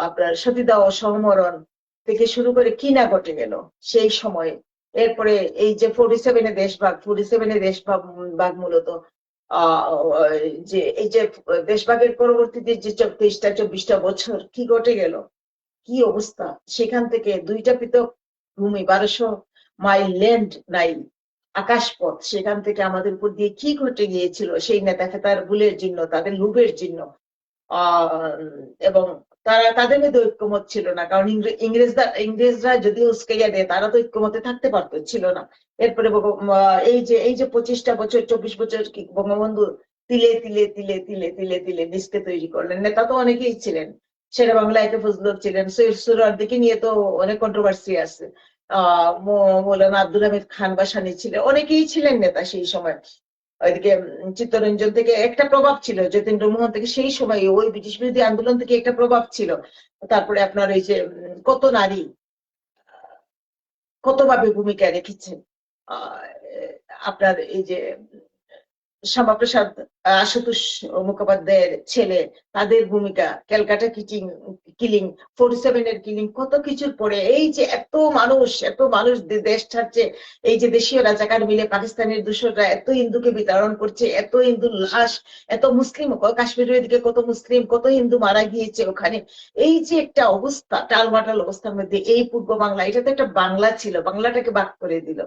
Speaker 1: আপনার সতীদাহ সহমরণ থেকে শুরু করে কি না ঘটে গেল সেই সময়ে। এরপরে এই যে 47-এ দেশভাগ ভাগ মূলত আহ যে এই যে দেশভাগের পরবর্তীতে যে 23টা-24টা বছর কি ঘটে গেল, কি অবস্থা। সেখান থেকে 2টা পৃথক ভূমি, 1200 মাইল ল্যান্ড নাই, আকাশপথ, সেখান থেকে আমাদের উপর দিয়ে কি ঘটে গিয়েছিল সেই নেতা ফেতার ভুলের জন্য, তাদের লোভের জন্য। এবং তারা তাদের মধ্যে ঐক্যমত ছিল না, কারণ ইংরেজরা যদিও উস্কাইয়া দেয়, তারা তো ঐক্যমতে থাকতে পারতো, ছিল না। এরপরে এই যে 25টা বছর 24 বছর কি বঙ্গবন্ধু তিলে তিলে তিলে তিলে তিলে তিলে দেশকে তৈরি করলেন। নেতা তো অনেকেই ছিলেন, শেরে বাংলা একে ফজলুল ছিলেন, সৈয়দ সুহরাওয়ার্দীকে নিয়ে তো অনেক কন্ট্রোভার্সি আছে। মৌলানা আব্দুল হামিদ খান বাসানী ছিলেন, অনেকেই ছিলেন নেতা সেই সময়। ওইদিকে চিত্তরঞ্জন থেকে একটা প্রভাব ছিল, যতীন্দ্র মোহন থেকে সেই সময় ওই ব্রিটিশ বিরোধী আন্দোলন থেকে একটা প্রভাব ছিল। তারপরে আপনার এই যে কত নারী কতভাবে ভূমিকা রেখেছেন। আহ আপনার এই যে শ্যামাপ্রসাদ আশুতোষ মুখোপাধ্যায়ের ছেলে, তাদের ভূমিকা, ক্যালকাটা কিলিং, 47-এর কিলিং, কত কিছুর পরে এই যে এত মানুষ দেশ ছাড়ছে। এই যে দেশীয় রাজাকার মিলে পাকিস্তানের দূষররা এত হিন্দুকে বিতাড়ন করছে, এত হিন্দু লাশ, এত মুসলিম, কাশ্মীরের দিকে কত মুসলিম কত হিন্দু মারা গিয়েছে ওখানে। এই যে একটা অবস্থা, টালমাটাল অবস্থার মধ্যে এই পূর্ব বাংলা, এটা তো একটা বাংলা ছিল, বাংলাটাকে ভাগ করে দিল।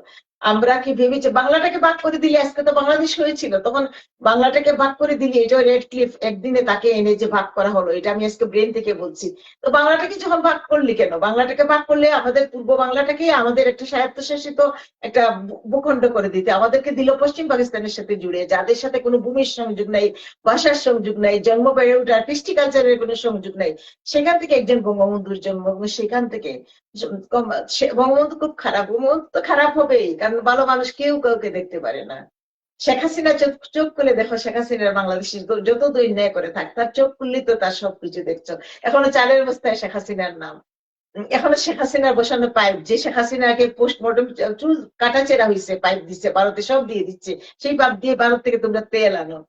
Speaker 1: আমরা কি ভেবেছি বাংলাটাকে ভাগ করে দিলে আজকে তো বাংলাদেশ হয়েছিল? তখন বাংলাটাকে ভাগ করে দিলে, এটা রেড ক্লিফ একদিনে তাকে এনে যে ভাগ করা হলো, এটা আমি আজকে ব্রেন থেকে বলছি। তো বাংলাটাকে যখন ভাগ করলি কেন? বাংলাটাকে ভাগ করলে আমাদের পূর্ব বাংলাটাকে আমাদের একটা স্বায়ত্তশাসিত একটা ভূখণ্ড করে দিতে, আমাদেরকে দিল পশ্চিম পাকিস্তানের সাথে জুড়ে, যাদের সাথে কোনো ভূমির সংযোগ নাই, ভাষার সংযোগ নাই, জন্ম বেড়ে ওঠার কৃষ্টি কালচারের কোনো সংযোগ নাই। সেখান থেকে একজন বঙ্গবন্ধুর জন্ম, এবং সেখান থেকে বঙ্গবন্ধু খুব খারাপ, বঙ্গবন্ধু তো খারাপ হবেই, কারণ ভালো মানুষ কেউ কাউকে দেখতে পারে না। শেখ হাসিনা চোখ চোখ খুলে দেখো, শেখ হাসিনার বাংলাদেশের যত দৈন্য ন্যায় করে থাক, তার চোখ খুললেই তো তার সবকিছু দেখছো। এখনো চালের বস্তায় শেখ হাসিনার নাম, এখনো শেখ হাসিনার বসানো পাইপ, যে শেখ হাসিনাকে পোস্টমর্টম চুল কাটাচেরা হয়েছে, পাইপ দিচ্ছে ভারতে, সব দিয়ে দিচ্ছে, সেই পাইপ দিয়ে ভারত থেকে তোমরা তেল আনো,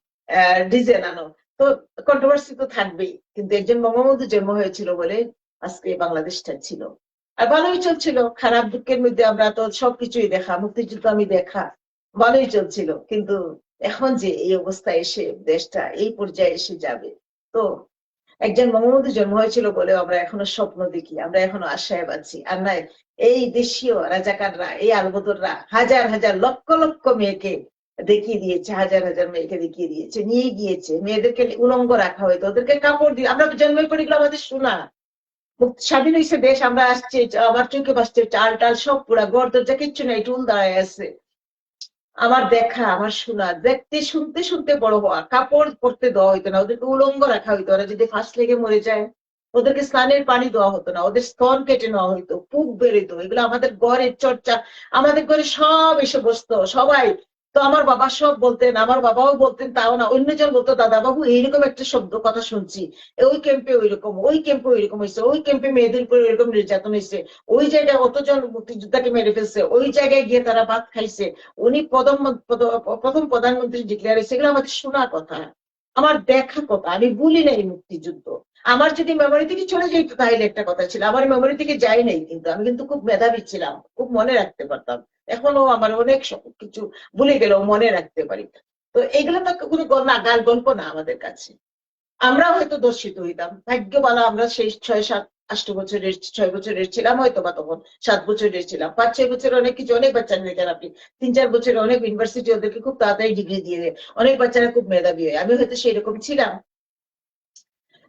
Speaker 1: ডিজেল আনো। তো কন্ট্রোভার্সি তো থাকবেই, কিন্তু একজন বঙ্গবন্ধু জন্ম হয়েছিল বলে আজকে বাংলাদেশটা ছিল। আর ভালোই চলছিল, খারাপ দুঃখের মধ্যে আমরা তো সবকিছুই দেখা, মুক্তিযুদ্ধ আমি দেখা, ভালোই চলছিল। কিন্তু এখন যে এই অবস্থায় এসে দেশটা এই পর্যায়ে এসে যাবে, তো একজন বঙ্গবন্ধু জন্ম হয়েছিল বলে আমরা এখনো স্বপ্ন দেখি, আমরা এখনো আশায় বাঁচি। আর নাই এই দেশীয় রাজাকাররা, এই আলবদররা হাজার হাজার লক্ষ লক্ষ মেয়েকে দেখিয়ে দিয়েছে, হাজার হাজার মেয়েকে দেখিয়ে দিয়েছে, নিয়ে গিয়েছে, মেয়েদেরকে উলঙ্গ রাখা হয়তো, ওদেরকে কাপড় দিয়ে, আমরা জন্মের পরে গেলে আমাদের শোনা স্বাধীন হয়েছে দেশ, আমরা আসছি, আমার চোখে বাঁচছে, চাল টাল সব পুরা, ঘর দরজা কিচ্ছু নাই, টুল দাঁড়ায় আছে। আমার দেখা, আমার শোনা, দেখতে শুনতে শুনতে বড় হওয়া, কাপড় পরতে দেওয়া হইতো না, ওদেরকে উলঙ্গ রাখা হইতো, ওরা যদি ফাঁস লেগে মরে যায় ওদেরকে স্নানের পানি দেওয়া হতো না, ওদের স্তন কেটে নেওয়া হইতো, পুক বেরোতো। এগুলো আমাদের ঘরের চর্চা, আমাদের ঘরে সব এসে বসতো সবাই। তো আমার বাবা সব বলতেন, আমার বাবাও বলতেন, তাও না, অন্যজন বলতো দাদা বাবু এইরকম একটা শব্দ কথা শুনছি, ওই ক্যাম্পে ওইরকম, ওই ক্যাম্পে ওইরকম হয়েছে, ওই ক্যাম্পে মেয়েদের উপরে ওইরকম নির্যাতন হয়েছে, ওই জায়গায় অতজন মুক্তিযোদ্ধাকে মেরে ফেলছে, ওই জায়গায় গিয়ে তারা ভাত খাইছে, উনি প্রথম প্রধানমন্ত্রী ডিক্লেয়ার হয়েছে। এগুলো আমাদের শোনা কথা, আমার দেখা কথা, আমি ভুলি নাই মুক্তিযুদ্ধ। আমার যদি মেমোরি থেকে চলে যাইতো তাহলে একটা কথা ছিল, আমার মেমোরি থেকে যাই নাই, কিন্তু আমি কিন্তু খুব মেধাবী ছিলাম, খুব মনে রাখতে পারতাম। এখনো আমার অনেক কিছু ভুলে গেলেও মনে রাখতে পারি। তো এগুলো তো কোনো গল্প না আমাদের কাছে। আমরাও হয়তো দর্শিত হইতাম, ভাগ্যবালা আমরা সেই 6-7 8 বছরের 6 বছরের ছিলাম হয়তো, বা তখন 7 বছরের ছিলাম। 5-6 বছর অনেক কিছু, অনেক বাচ্চা দেখেন আপনি 3-4 বছরে অনেক ইউনিভার্সিটি ওদেরকে খুব তাড়াতাড়ি ডিগ্রি দিয়ে দেয়, অনেক বাচ্চারা খুব মেধাবী হয়। আমি হয়তো সেই রকম ছিলাম।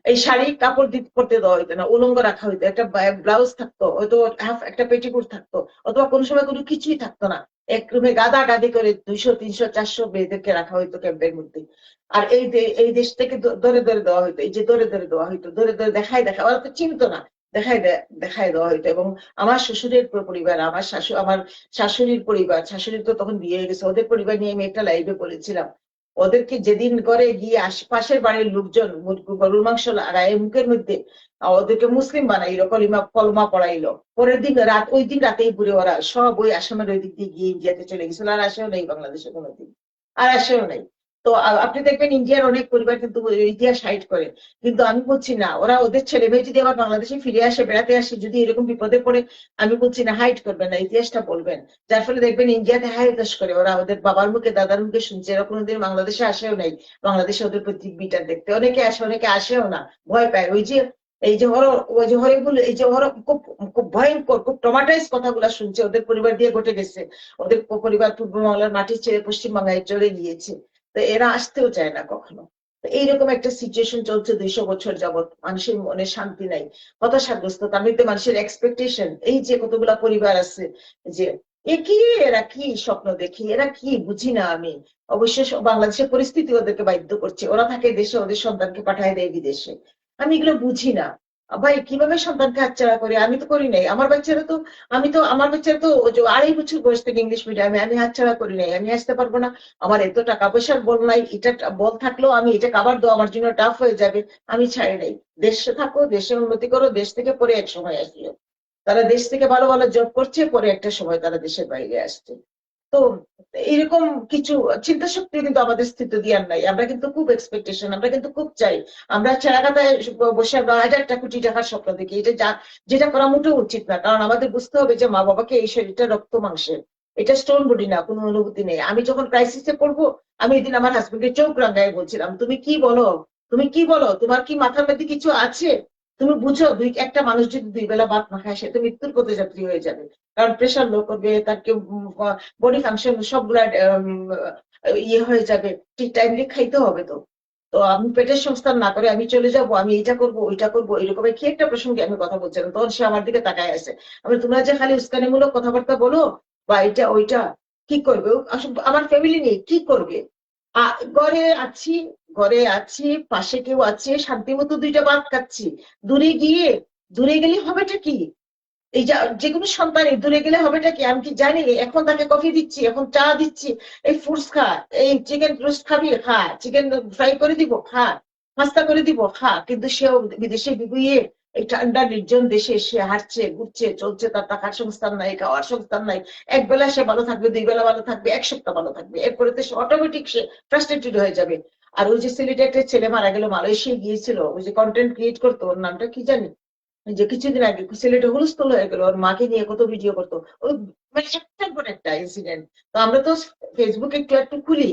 Speaker 1: এই শাড়ি কাপড় পরতে দেওয়া হইতো না, উলঙ্গ রাখা হইতো, একটা ব্লাউজ থাকতো, হয়তো হাফ একটা পেটিকোট থাকতো, অথবা কোনো সময় কোনো কিছুই থাকতো না। এক রুমে গাদা গাদি করে 200, 300, 400 মেয়েদেরকে রাখা হইতো ক্যাম্পের মধ্যে। আর এই দেশ থেকে ধরে ধরে দেওয়া হইতো, এই যে ধরে ধরে দেওয়া হইতো, ধরে ধরে দেখায় দেখা, ওরা তো চিনতো না, দেখায় দেওয়া হইতো। এবং আমার শ্বশুরের পরিবার, আমার শাশুড়ির পরিবার, শাশুড়ির তো তখন বিয়ে হয়ে গেছে, ওদের পরিবার নিয়ে আমি একটা লাইভে বলেছিলাম। ওদেরকে যেদিন করে গিয়ে আশপাশের বাড়ির লোকজন গরুর মাংস লাগায় মুখের মধ্যে, ওদেরকে মুসলিম বানাইলো, কলমা পড়াইলো। পরের দিন রাত, ওই দিন রাতেই ঘুরে ওরা সব ওই আসামের ওই দিক দিয়ে গিয়ে ইন্ডিয়াতে চলে গেছিল, আর আসেও নেই বাংলাদেশে কোনোদিন, আর আসেও নাই। তো আপনি দেখবেন ইন্ডিয়ার অনেক পরিবার কিন্তু ইতিহাস হাইড করে। কিন্তু আমি বলছি না, ওরা ওদের ছেলে মেয়ে যদি আবার বাংলাদেশে ফিরে আসে, বেড়াতে আসে, যদি এরকম বিপদে পড়ে, আমি বলছি না হাইড করবেন না, ইতিহাসটা বলবেন। যার ফলে দেখবেন ইন্ডিয়াতে হাই উল্লাস করে ওরা, ওদের বাবার মুখে দাদার মুখে শুনছে, এরা কোনোদিন বাংলাদেশে আসেও নাই। বাংলাদেশে ওদের পৈতৃক ভিটা দেখতে অনেকে আসে, অনেকে আসেও না, ভয় পায়। ওই যে এই যে ওই যে হরিবুল, এই যে খুব খুব ভয়ঙ্কর, খুব ট্রমাটাইজ কথাগুলো শুনছে, ওদের পরিবার দিয়ে ঘটে গেছে। ওদের পরিবার পূর্ববাংলার মাটি ছেড়ে পশ্চিমবাংলায় চলে গিয়েছে, তো এরা আসতেও চায় না কখনো। তো এইরকম একটা সিচুয়েশন চলছে 200 বছর যাবৎ, মানুষের মনে শান্তি নাই, হতাশাগ্রস্ত। তার মধ্যে মানুষের এক্সপেকটেশন, এই যে কতগুলা পরিবার আছে, যে এরা কি স্বপ্ন দেখি, এরা কি বুঝি না আমি। অবশ্য বাংলাদেশের পরিস্থিতি ওদেরকে বাধ্য করছে, ওরা থাকে দেশে, ওদের সন্তানকে পাঠায় দেয় বিদেশে। আমি এগুলো বুঝি না ভাই, কিভাবে সন্তানকে হাতছাড়া করে। আমি তো করি নাই, আমার বাচ্চারা তো, আমার বাচ্চারা তো 2.5 বছর বয়স থেকে ইংলিশ মিডিয়ামে, আমি হাতছাড়া করি নাই, আমি আসতে পারবো না। আমার এত টাকা পয়সার বল নাই, এটা বল থাকলেও আমি এটা কাবার দেওয়া আমার জন্য টাফ হয়ে যাবে, আমি ছাড়ি নাই। দেশে থাকো, দেশে উন্নতি করো, দেশ থেকে পরে এক সময় আসিও। তারা দেশ থেকে ভালো ভালো জব করছে, পরে একটা সময় তারা দেশের বাইরে আসছে। তো এরকম কিছু চিন্তা শক্তি কিন্তু আমাদের স্থিত দিয়ার নাই। আমরা কিন্তু খুব এক্সপেকটেশন, আমরা কিন্তু খুব চাই। আমরা ছেঁড়াকাতায় বসে আমরা 1000 কোটি টাকার স্বপ্ন দেখি, যেটা করা মোটেও উচিত না। কারণ আমাদের বুঝতে হবে যে মা বাবাকে, এই শরীরটা রক্ত মাংসের, এটা স্টোন বডি না, কোনো অনুভূতি নেই। আমি যখন ক্রাইসিসে পড়বো, আমি এদিন আমার হাজবেন্ডকে চোখ রাঙায় বলছিলাম, তুমি কি বলো, তুমি কি বলো, তোমার কি মাথার মধ্যে কিছু আছে? তুমি বুঝো, একটা মানুষ যদি 2 বেলা ভাত না খায়, সে তো মৃত্যুর পথযাত্রী হয়ে যাবে। কারণ প্রেশার লো করবে, তার কেউ বডি ফাংশন সবগুলা ইয়ে হয়ে যাবে। ঠিক টাইমলি খাইতে হবে তো। তো আমি পেটের সংস্থান না করে আমি চলে যাব, আমি এটা করবো ওইটা করবো, এরকম কি একটা প্রসঙ্গে আমি কথা বলছিলাম, তখন সে আমার দিকে তাকায় আছে। আমি, তোমরা যে খালি উস্কানিমূলক কথাবার্তা বলো, বা এটা ওইটা, কি করবে আমার ফ্যামিলি নিয়ে কি করবে? ঘরে আছি, ঘরে আছি, পাশে কেউ আছে, শান্তি মতো 2টা ভাত খাচ্ছি। দূরে গিয়ে, দূরে গেলে হবেটা কি? এই যে কোনো সন্তানই দূরে গেলে হবেটা কি? আমি কি জানি? এখন তাকে কফি দিচ্ছি, এখন চা দিচ্ছি, এই ফ্রুটস খা, এই চিকেন রোস্ট খাবি খা, চিকেন ফ্রাই করে দিব খা, পাস্তা করে দিব খা, কিন্তু সেও বিদেশে বিগুয়ে এই ঠান্ডা নির্জন দেশে সে হাঁটছে, ঘুরছে, চলছে, তার টাকার সংস্থান নাই, খাওয়ার সংস্থান নাই। এক বেলা সে ভালো থাকবে, 2 বেলা ভালো থাকবে, 1 সপ্তাহ ভালো থাকবে, এরপরে তো সে অটোমেটিক সে ফ্রাস্ট্রেটেড হয়ে যাবে। আর ওই যে সিলেটে একটা ছেলে মারা গেল, মালয়েশিয়া গিয়েছিল, ওই যে কন্টেন্ট ক্রিয়েট করতো, ওর নামটা কি জানি, যে কিছুদিন আগে সিলেটে হুলস্থুল হয়ে গেল, ওর মাকে নিয়ে কত ভিডিও করতো। ওই মানে একটার পর একটা ইনসিডেন্ট। তো আমরা তো ফেসবুক একটু একটু খুলি,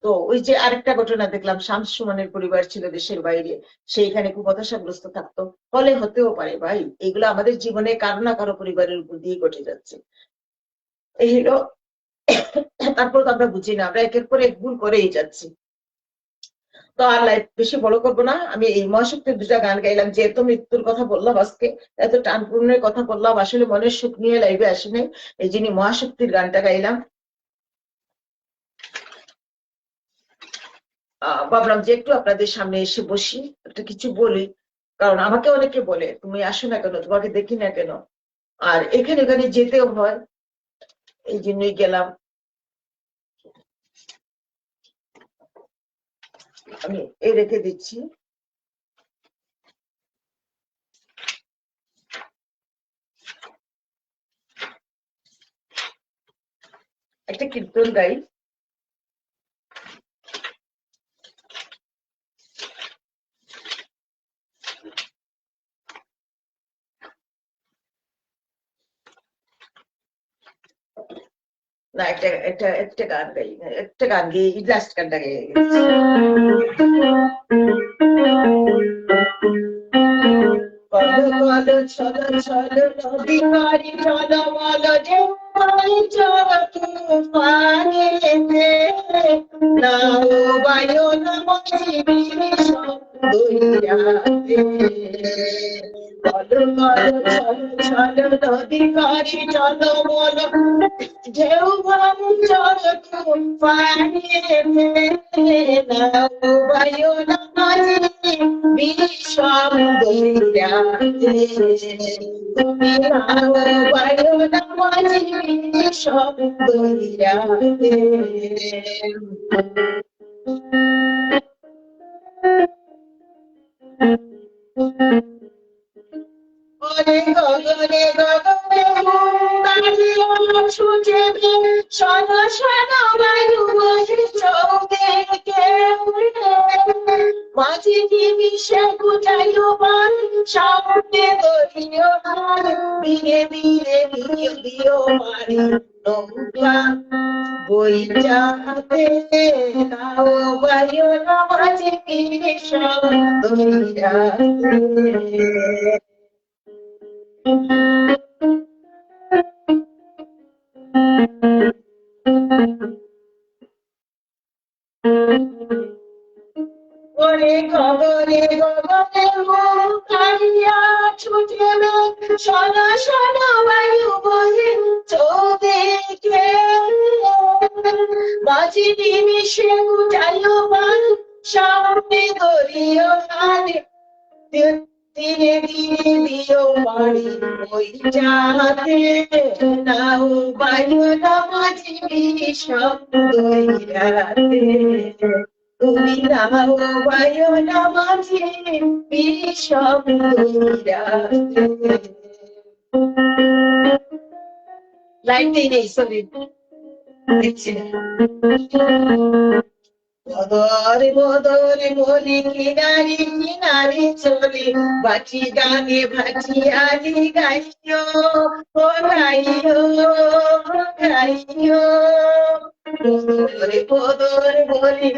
Speaker 1: তো ওই যে আরেকটা ঘটনা দেখলাম, শামস সুমনের পরিবার ছিল দেশের বাইরে, সেইখানে খুব হতাশাগ্রস্ত থাকতো। ফলে হতেও পারে ভাই, এগুলো আমাদের জীবনে কারো না কারো পরিবারের উপর দিয়ে ঘটে যাচ্ছে। এই হলো। তারপর তো আমরা বুঝি না, আমরা একের পর এক ভুল করেই যাচ্ছি। তো আর লাইফ বেশি বড় করবো না, আমি এই মহাশক্তির 2টা গান গাইলাম, যে এত মৃত্যুর কথা বললাম আজকে, এত টানপূর্ণের কথা বললাম, আসলে মনের সুখ নিয়ে লাইভে আসি নাই, এই জন্য মহাশক্তির গানটা গাইলাম। ভাবলাম যে একটু আপনাদের সামনে এসে বসি, একটা কিছু বলি। কারণ আমাকে অনেকে বলে, তুমি আসো না কেন, তোমাকে দেখি না কেন, আর এখানে ওখানে যেতেও হয়, এই জন্যই গেলাম। আমি এই রেখে দিচ্ছি। একটা কীর্তন গাই। না, একটা একটা একটা গান গাই, একটা গান গিয়ে লাস্ট গানটা গেয়ে গেছি। বলো চলো চলো নদী পারি চলো বলো যে চলো তুফানে নাও বায়ো নমঃ দইরাতে বলো বলো চলো চলো নদী পারি চলো বলো ঢেউ ভাঙ চলো তুফানে নাও বায়ো নমঃ বিষম দইরাতে তুমি নাও বায়ো নমঃ বিষম দইরাতে ওরে গগনে গগনে দাঁড়িয়ে ছুটে শোন শোন বায়ু বহি চৌদিকে মাঝে নিমিষে গুটাইও বান সামনে দলীয় হার বিয়ে বিয়ে বিয়ে দিও মারি নৌকা বইটাতে নাও বায়ু নামাজে বিষম দইরাতে ওরে গগনে গগনে কালিয়া ছুটেবে শোনো শোনো বায়ু বহি চৌদিকে মাঝে নিমিষে গুটাইও বান সামনে দলীয় হারে ধীরে ধীরে দিও বাড়ি ওই যাতে নাও বায়ু নামাজি বিষম দইরাতে তুমি নাও বায়ু নামাজি বিষম দইরাতে লাইন নেই সরি দেখছি না বদরে বদরে বলি কিনারি কিনারি চলি বাটি গানে ভাটিয়ালি গাইও ও গাইও গাইও বদরে বদরে বলি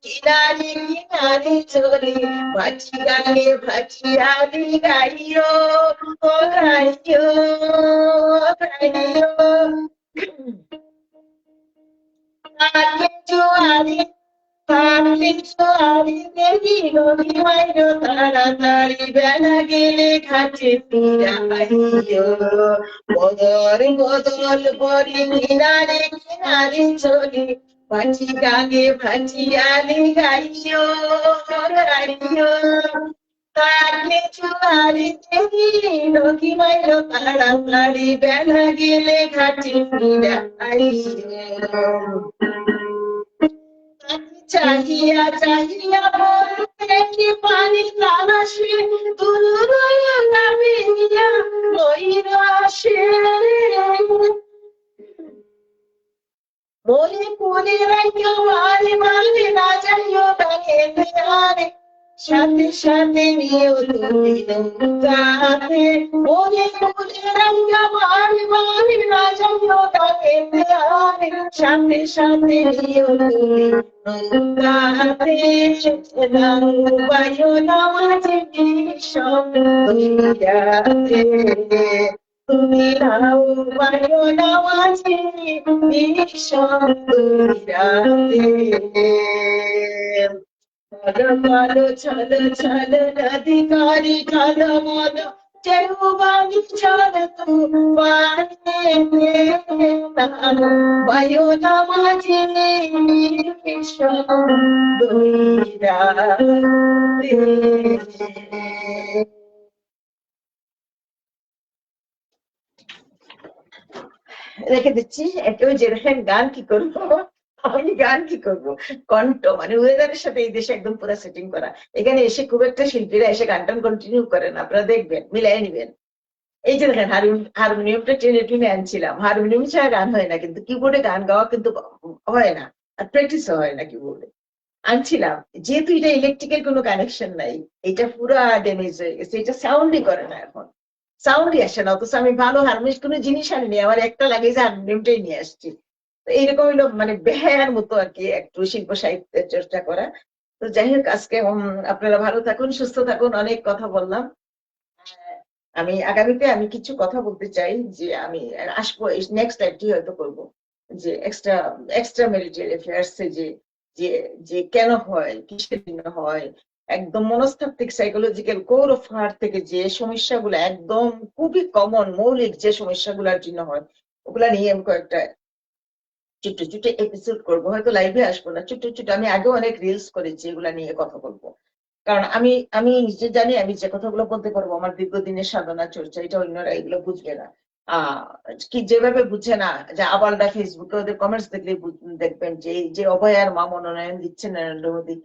Speaker 1: কিনারি কিনারি চলি বাটি গানে ভাটিয়ালি গাইও ও গাইও গাইও জোয়ারি তাড়াতাড়ি বেলা গেলে ঘাটে ফিরাইও বদল বদল বলি কিনারে কিনারে চলি পাখি গানে ভাটিয়ালি গাইও গাইও তাকে জোয়ারি নদী মাইল তাড়াতাড়ি বেলা গেলে ঘাটে ফিরাইও চাহিয়া চাহিয়া বলতে কি পানি তালাশে দূর নামিয়া ময়ূর আসে মনে কোনে রাখিও মারে মারে না যাইও তাকে আরে সাথে সাথে নিয়েও তুমি নৌকাতে মনে কোনে রাখিও মারে মারে না যাইও তাকে আরে সাথে সাথে নিয়েও তুমি নৌকাতে নাও বায়ু নামাজে বিষম দইরাতে তুমি নাও বায়ু নামাজে বিষম দইরাতে চলো চলো চলো চলো নদী কারি চলো বলো চেউ বাণী চলো তুফানে বায়ু নামাজে বিষম দইরাতে রেখে দিচ্ছি একেও যেরকম গান কি করবো আমি গান কি করবো কণ্ঠ মানে ওয়েদারের সাথে এই দেশে একদম পুরো সেটিং করা এখানে এসে খুব একটা শিল্পীরা এসে গান টান কন্টিনিউ করেন আপনারা দেখবেন মিলাই নিবেন এই যে দেখেন হারমোনিয়ামটা টেনে টেনে আনছিলাম হারমোনিয়াম ছাড়া গান হয় না কিন্তু কিবোর্ডে গান গাওয়া কিন্তু হয় না আর প্র্যাকটিসও হয় না কিবোর্ডে আনছিলাম যেহেতু এটা ইলেকট্রিকের কোনো কানেকশন নাই এটা পুরো ড্যামেজ হয়ে গেছে এটা সাউন্ডই করে না এখন সাউন্ডই আসে না অথচ আমি ভালো হারমোনিয়াম কোনো জিনিস আনিনি আমার একটা লাগে যে হারমোনিয়ামটাই নিয়ে আসছি তো এইরকম হলো মানে বেহায়ার মতো আর কি একটু শিল্প সাহিত্যের চর্চা করা তো যাই হোক আজকে আপনারা ভালো থাকুন সুস্থ থাকুন অনেক কথা বললাম আমি আগামীতে আমি কিছু কথা বলতে চাই, যে আমি আসবো নেক্সট লাইভটি হয়তো করবো, যে এক্সট্রা এক্সট্রা ম্যারিটাল অ্যাফেয়ার্স যে যে যে কেন হয়, কিসের জন্য হয়, একদম মনস্তাত্ত্বিক সাইকোলজিক্যাল কোর অফ হার্ট থেকে যে সমস্যাগুলো একদম খুবই কমন মৌলিক যে সমস্যাগুলোর জন্য হয়, ওগুলা নিয়ে আমি কয়েকটা ছোট্ট ছোট্ট এপিসোড করবো, হয়তো লাইভে আসবো না, ছোট্ট ছোট্ট, আমি আগেও অনেক রিলস করেছি এগুলা নিয়ে কথা বলবো। কারণ আমি আমি নিজে জানি আমি যে কথাগুলো বলতে পারবো আমার দীর্ঘদিনের সাধনা চর্চা, এটা অন্যরা এগুলো বুঝবে না। আহ কি যেভাবে বুঝে না, যে আবালটা ফেসবুকে ওদের কমেন্টস দেখলে দেখবেন যে এই যে অভয়ার মা মনোনয়ন দিচ্ছেন নরেন্দ্র মোদী,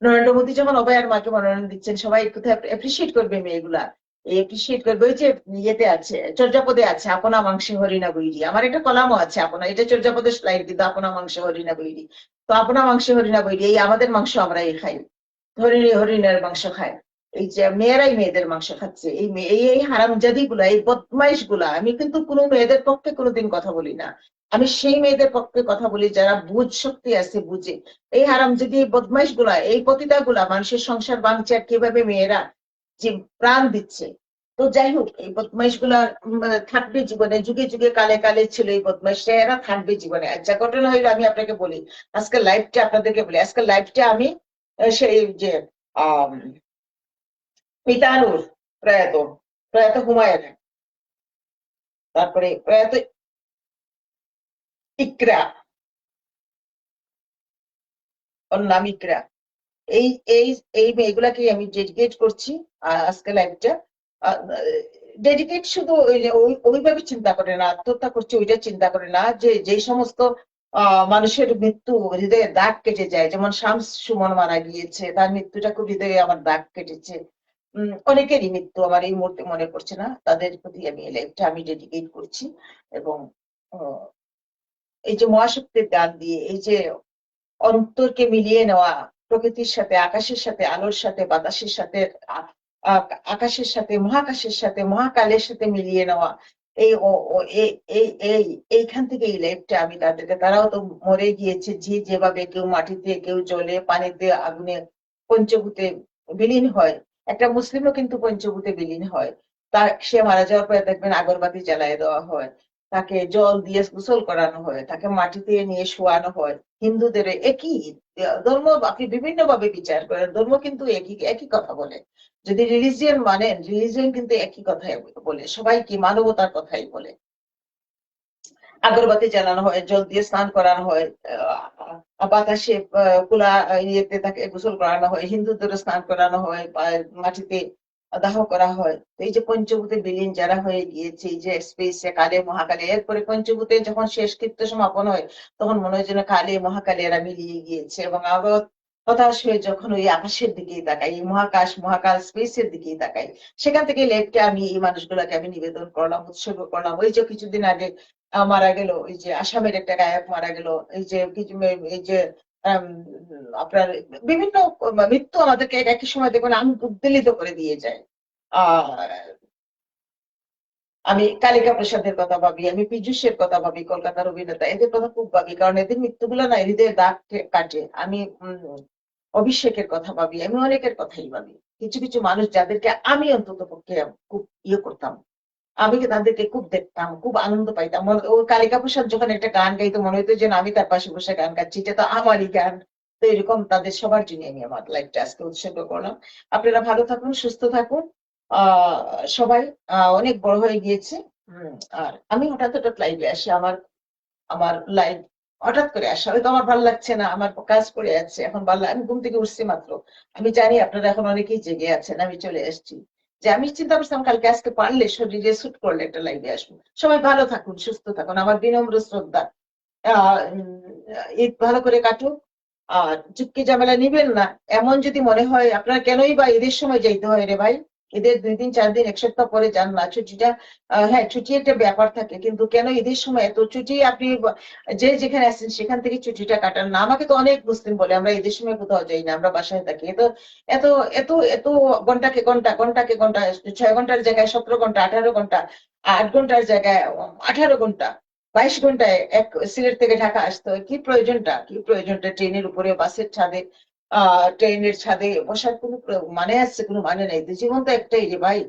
Speaker 1: নরেন্দ্র মোদী যখন অভয়ার মাকে মনোনয়ন দিচ্ছেন, সবাই কোথায় অ্যাপ্রিসিয়েট করবে মেয়েগুলা, এপ্রিসিয়েট করবে। ওই যে ইয়েতে আছে, চর্যাপদে আছে, আপনা মাংসে হরিণা বৈরি, আমার একটা কলামও আছে, আপনা, এটা চর্যাপদের স্লাইড, কিন্তু আপনা মাংসে হরিণা বৈরি। তো আপনা মাংসে হরিণা বৈরি, এই আমাদের মাংস আমরাই খাই, হরিণের মাংস খায়। এই যে মেয়েরাই মেয়েদের মাংস খাচ্ছে, এই এই হারামজাদি গুলা, এই বদমাইশ গুলা, আমি কিন্তু কোনো মেয়েদের পক্ষে কোনোদিন কথা বলি না, আমি সেই মেয়েদের পক্ষে কথা বলি যারা বুঝ শক্তি আছে, বুঝে। এই হারামজাদি এই বদমাইশ গুলা, এই পতিতা গুলা মানুষের সংসার ভাঙছে, আর কিভাবে মেয়েরা যে প্রাণ দিচ্ছে। তো যাই হোক, এই বদমাইশ গুলা থাকবে জীবনে, যুগে যুগে কালে কালে ছিল এই বদমাইশ, এরা থাকবে জীবনে। আচ্ছা, ঘটনা হইলো, আমি আপনাকে বলি, আজকের লাইভটা আপনাদেরকে বলি, আজকের লাইভটা আমি সেই যে আহ মিতানুর, প্রয়াত প্রয়াত হুমায়ুন, তারপরে প্রয়াত ইকরা, ওর নাম ইকরা, এই এই এই মেয়েগুলাকে আমি ডেডিকেট করছি। আজকে লাইভটা ডেডিকেট শুধু ওইভাবে চিন্তা করে না, আত্মহত্যা করছে ওইটা চিন্তা করে না, যে যে সমস্ত মানুষের মৃত্যু হৃদয়ে দাগ কেটে যায়, যেমন শামস সুমন মারা গিয়েছে, তার মৃত্যুটা খুব হৃদয়ে আমার দাগ কেটেছে। অনেকেরই মৃত্যু আমার এই মুহূর্তে মনে পড়ছে না, তাদের প্রতি আমি এই লাইভটা আমি ডেডিকেট করছি। এবং আহ, এই যে মহাশক্তির গান দিয়ে, এই যে অন্তরকে মিলিয়ে নেওয়া, প্রকৃতির সাথে, আকাশের সাথে, আলোর সাথে, বাতাসের সাথে, আকাশের সাথে, মহাকাশের সাথে, মহাকালের সাথে মিলিয়ে নেওয়া, এই এই এইখান থেকে এই লাইফটা আমি তাদেরকে, তারাও তো মরে গিয়েছে, যে যেভাবে কেউ মাটিতে, কেউ জলে, পানিতে, আগুনে, পঞ্চভূতে বিলীন হয়। একটা মুসলিমও কিন্তু পঞ্চভূতে বিলীন হয়। তার সে মারা যাওয়ার পরে দেখবেন আগরবাতি জ্বালায় দেওয়া হয়, তাকে জল দিয়ে গোসল করানো হয়, তাকে মাটিতে নিয়ে শোয়ানো হয়। হিন্দুদের একই ধর্ম, আপনি বিভিন্ন ভাবে বিচার করেন, ধর্ম কিন্তু একই একই কথা বলে। যদি রিলিজিয়ন মানেন, রিলিজিয়ন কিন্তু একই কথাই বলে, সবাই কি মানবতার কথাই বলে। আগরবাতি জ্বালানো হয়, জল দিয়ে স্নান করানো হয়, বাতাসে কুলা ইয়েতে তাকে গোসল করানো হয়, হিন্দুদের স্নান করানো হয়, মাটিতে দাহ করা হয়। তো এই যে পঞ্চভূতে বিলীন যারা হয়ে গিয়েছে, এই যে স্পেসে, কালে মহাকালে, এরপরে পঞ্চভূতে যখন শেষকৃত্য সমাপন হয়, তখন মনে হয় যেন কালে মহাকালে এরা মিলিয়ে গিয়েছে। এবং আরো হতাশ হয়ে যখন ওই আকাশের দিকেই তাকাই, এই মহাকাশ মহাকাল স্পেসের দিকেই তাকাই, সেখান থেকে লেখকে আমি এই মানুষগুলোকে আমি নিবেদন করলাম, উৎসর্গ করলাম। ওই যে কিছুদিন আগে মারা গেল, এই যে আসামের একটা গায়ক মারা গেল, এই যে এই যে আম, আপনার বিভিন্ন মৃত্যু আমাদেরকে একই সময় দেখবেন আমি উদ্বেলিত করে দিয়ে যায়। আহ আমি কালিকা প্রসাদের কথা ভাবি, আমি পীযূষের কথা ভাবি, কলকাতার অভিনেতা, এদের কথা খুব ভাবি, কারণ এদের মৃত্যুগুলো না হৃদয়ে দাগ কাটে। আমি অভিষেকের কথা ভাবি, আমি অনেকের কথাই ভাবি। কিছু কিছু মানুষ যাদেরকে আমি অন্তত পক্ষে খুব ইয়ে করতাম, আমি কি তাদেরকে খুব দেখতাম, খুব আনন্দ পাইতাম। ও কালিকা প্রসাদ যখন একটা গান গাইতো, মনে হতো যেন আমি তার পাশে বসে গান গাচ্ছি, এটা তো আমারই গান। তো এরকম তাদের সবার জন্য আমি আমার লাইফটা আজকে উৎসর্গ করলাম। আপনারা ভালো থাকুন, সুস্থ থাকুন। আহ সবাই অনেক বড় হয়ে গিয়েছে। আর আমি হঠাৎ হঠাৎ লাইভে আসি, আমার আমার লাইভ হঠাৎ করে আসা, হয়তো আমার ভালো লাগছে না, আমার কাজ পড়ে আছে, এখন ভালো, আমি ঘুম থেকে উঠছি মাত্র। আমি জানি আপনারা এখন অনেকেই জেগে আছেন, আমি চলে আসছি। যে আমি চিন্তা করছিলাম কালকে আজকে পারলে শরীরে শুট করলে একটা লাইভে আসবো। সবাই ভালো থাকুন, সুস্থ থাকুন, আমার বিনম্র শ্রদ্ধা। ঈদ ভালো করে কাটুক। আর চুটকি ঝামেলা নিবেন না। এমন যদি মনে হয় আপনার, কেনই বা ঈদের সময় যাইতে হয় রে ভাই, ঈদের 2 দিন 4 দিন, এক সপ্তাহ পরে যান না, ছুটিটা হ্যাঁ, ছুটি একটা ব্যাপার থাকে, কিন্তু কেন ঈদের সময় এত ছুটি? আপনি যে যেখানে আছেন সেখান থেকে ছুটিটা কাটান না। আমাকে তো অনেক মুসলিম বলে আমরা ঈদের সময় কোথাও যাই না, আমরা বাসায় থাকি। এত এত এত এত ঘন্টাকে ঘন্টা, ঘন্টাকে ঘন্টা, 6 ঘন্টার জায়গায় 17 ঘন্টা, 18 ঘন্টা, 8 ঘন্টার জায়গায় 18 ঘন্টা, 22 ঘন্টায় এক সিলেট থেকে ঢাকা আসতে হয়, কি প্রয়োজনটা, কি প্রয়োজনটা? ট্রেনের উপরে, বাসের ছাদে, ট্রেনের ছাদে বসার কোনো মানে আছে? কোনো মানে নেই। তো জীবন তো একটাই রে ভাই,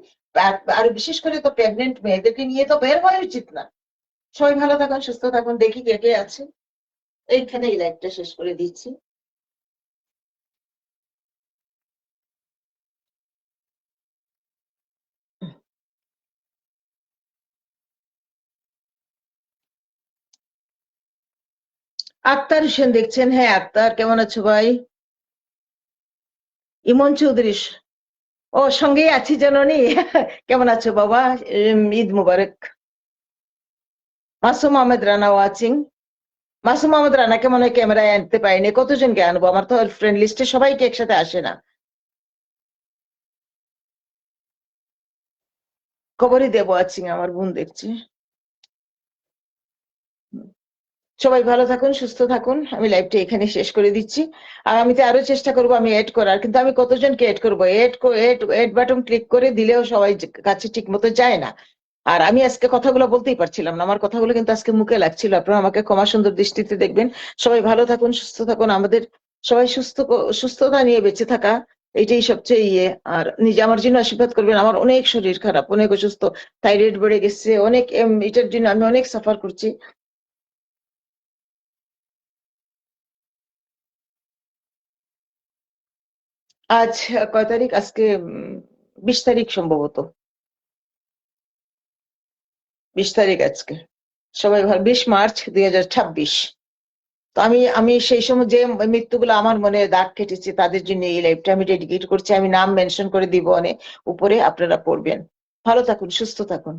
Speaker 1: আর বিশেষ করে তো প্রেগনেন্ট মেয়েদেরকে নিয়ে তো বের হওয়া উচিত না। সবাই ভালো থাকুন, সুস্থ থাকুন। দেখি কে কে আছে। এইখানে এই লাইভটা শেষ করে দিচ্ছি। আক্তার হোসেন দেখছেন? হ্যাঁ আক্তার, কেমন আছো ভাই? ইমন চৌধুরী, ও সঙ্গেই আছি জননী। কেমন আছো বাবা? ঈদ মুবারক। মাসুম আহমেদ রানা ওয়াচিং। মাসুম আহমেদ রানাকে মনে হয় ক্যামেরায় আনতে পারিনি। কতজনকে আনবো? আমার তো ফ্রেন্ড লিস্টে সবাইকে একসাথে আসে না। খবরই দেবো ওয়াচিং, আমার বোন দেখছি। সবাই ভালো থাকুন, সুস্থ থাকুন। আমি লাইভটা এখানে শেষ করে দিচ্ছি। আর আমি তো আরো চেষ্টা করবো আমি এড করার, কিন্তু আমি কতজনকে এড করবো? এড বাটন ক্লিক করে দিলেও সবাই কাছে ঠিক মতো যায় না। আর আমি আজকে কথাগুলো বলতেই পারছিলাম না, আমার কথাগুলো কিন্তু আজকে মুখে লাগছিল। আপনারা আমাকে ক্ষমা সুন্দর দৃষ্টিতে দেখবেন। সবাই ভালো থাকুন, সুস্থ থাকুন। আমাদের সবাই সুস্থতা নিয়ে বেঁচে থাকা, এটাই সবচেয়ে ইয়ে। আর নিজে আমার জন্য আশীর্বাদ করবেন। আমার অনেক শরীর খারাপ, অনেক অসুস্থ, থাইরয়েড বেড়ে গেছে অনেক। এটার জন্য আমি অনেক সাফার করছি। আজ কয় তারিখ? আজকে 20 তারিখ সম্ভবত। 20 তারিখ আজকে। সবাই ভালো। 20 মার্চ 2026। তো আমি আমি সেই সময় যে মৃত্যুগুলো আমার মনে দাগ কেটেছে তাদের জন্য এই লাইভটা আমি ডেডিকেট করছি। আমি নাম মেনশন করে দিব অনেক উপরে, আপনারা পড়বেন। ভালো থাকুন, সুস্থ থাকুন।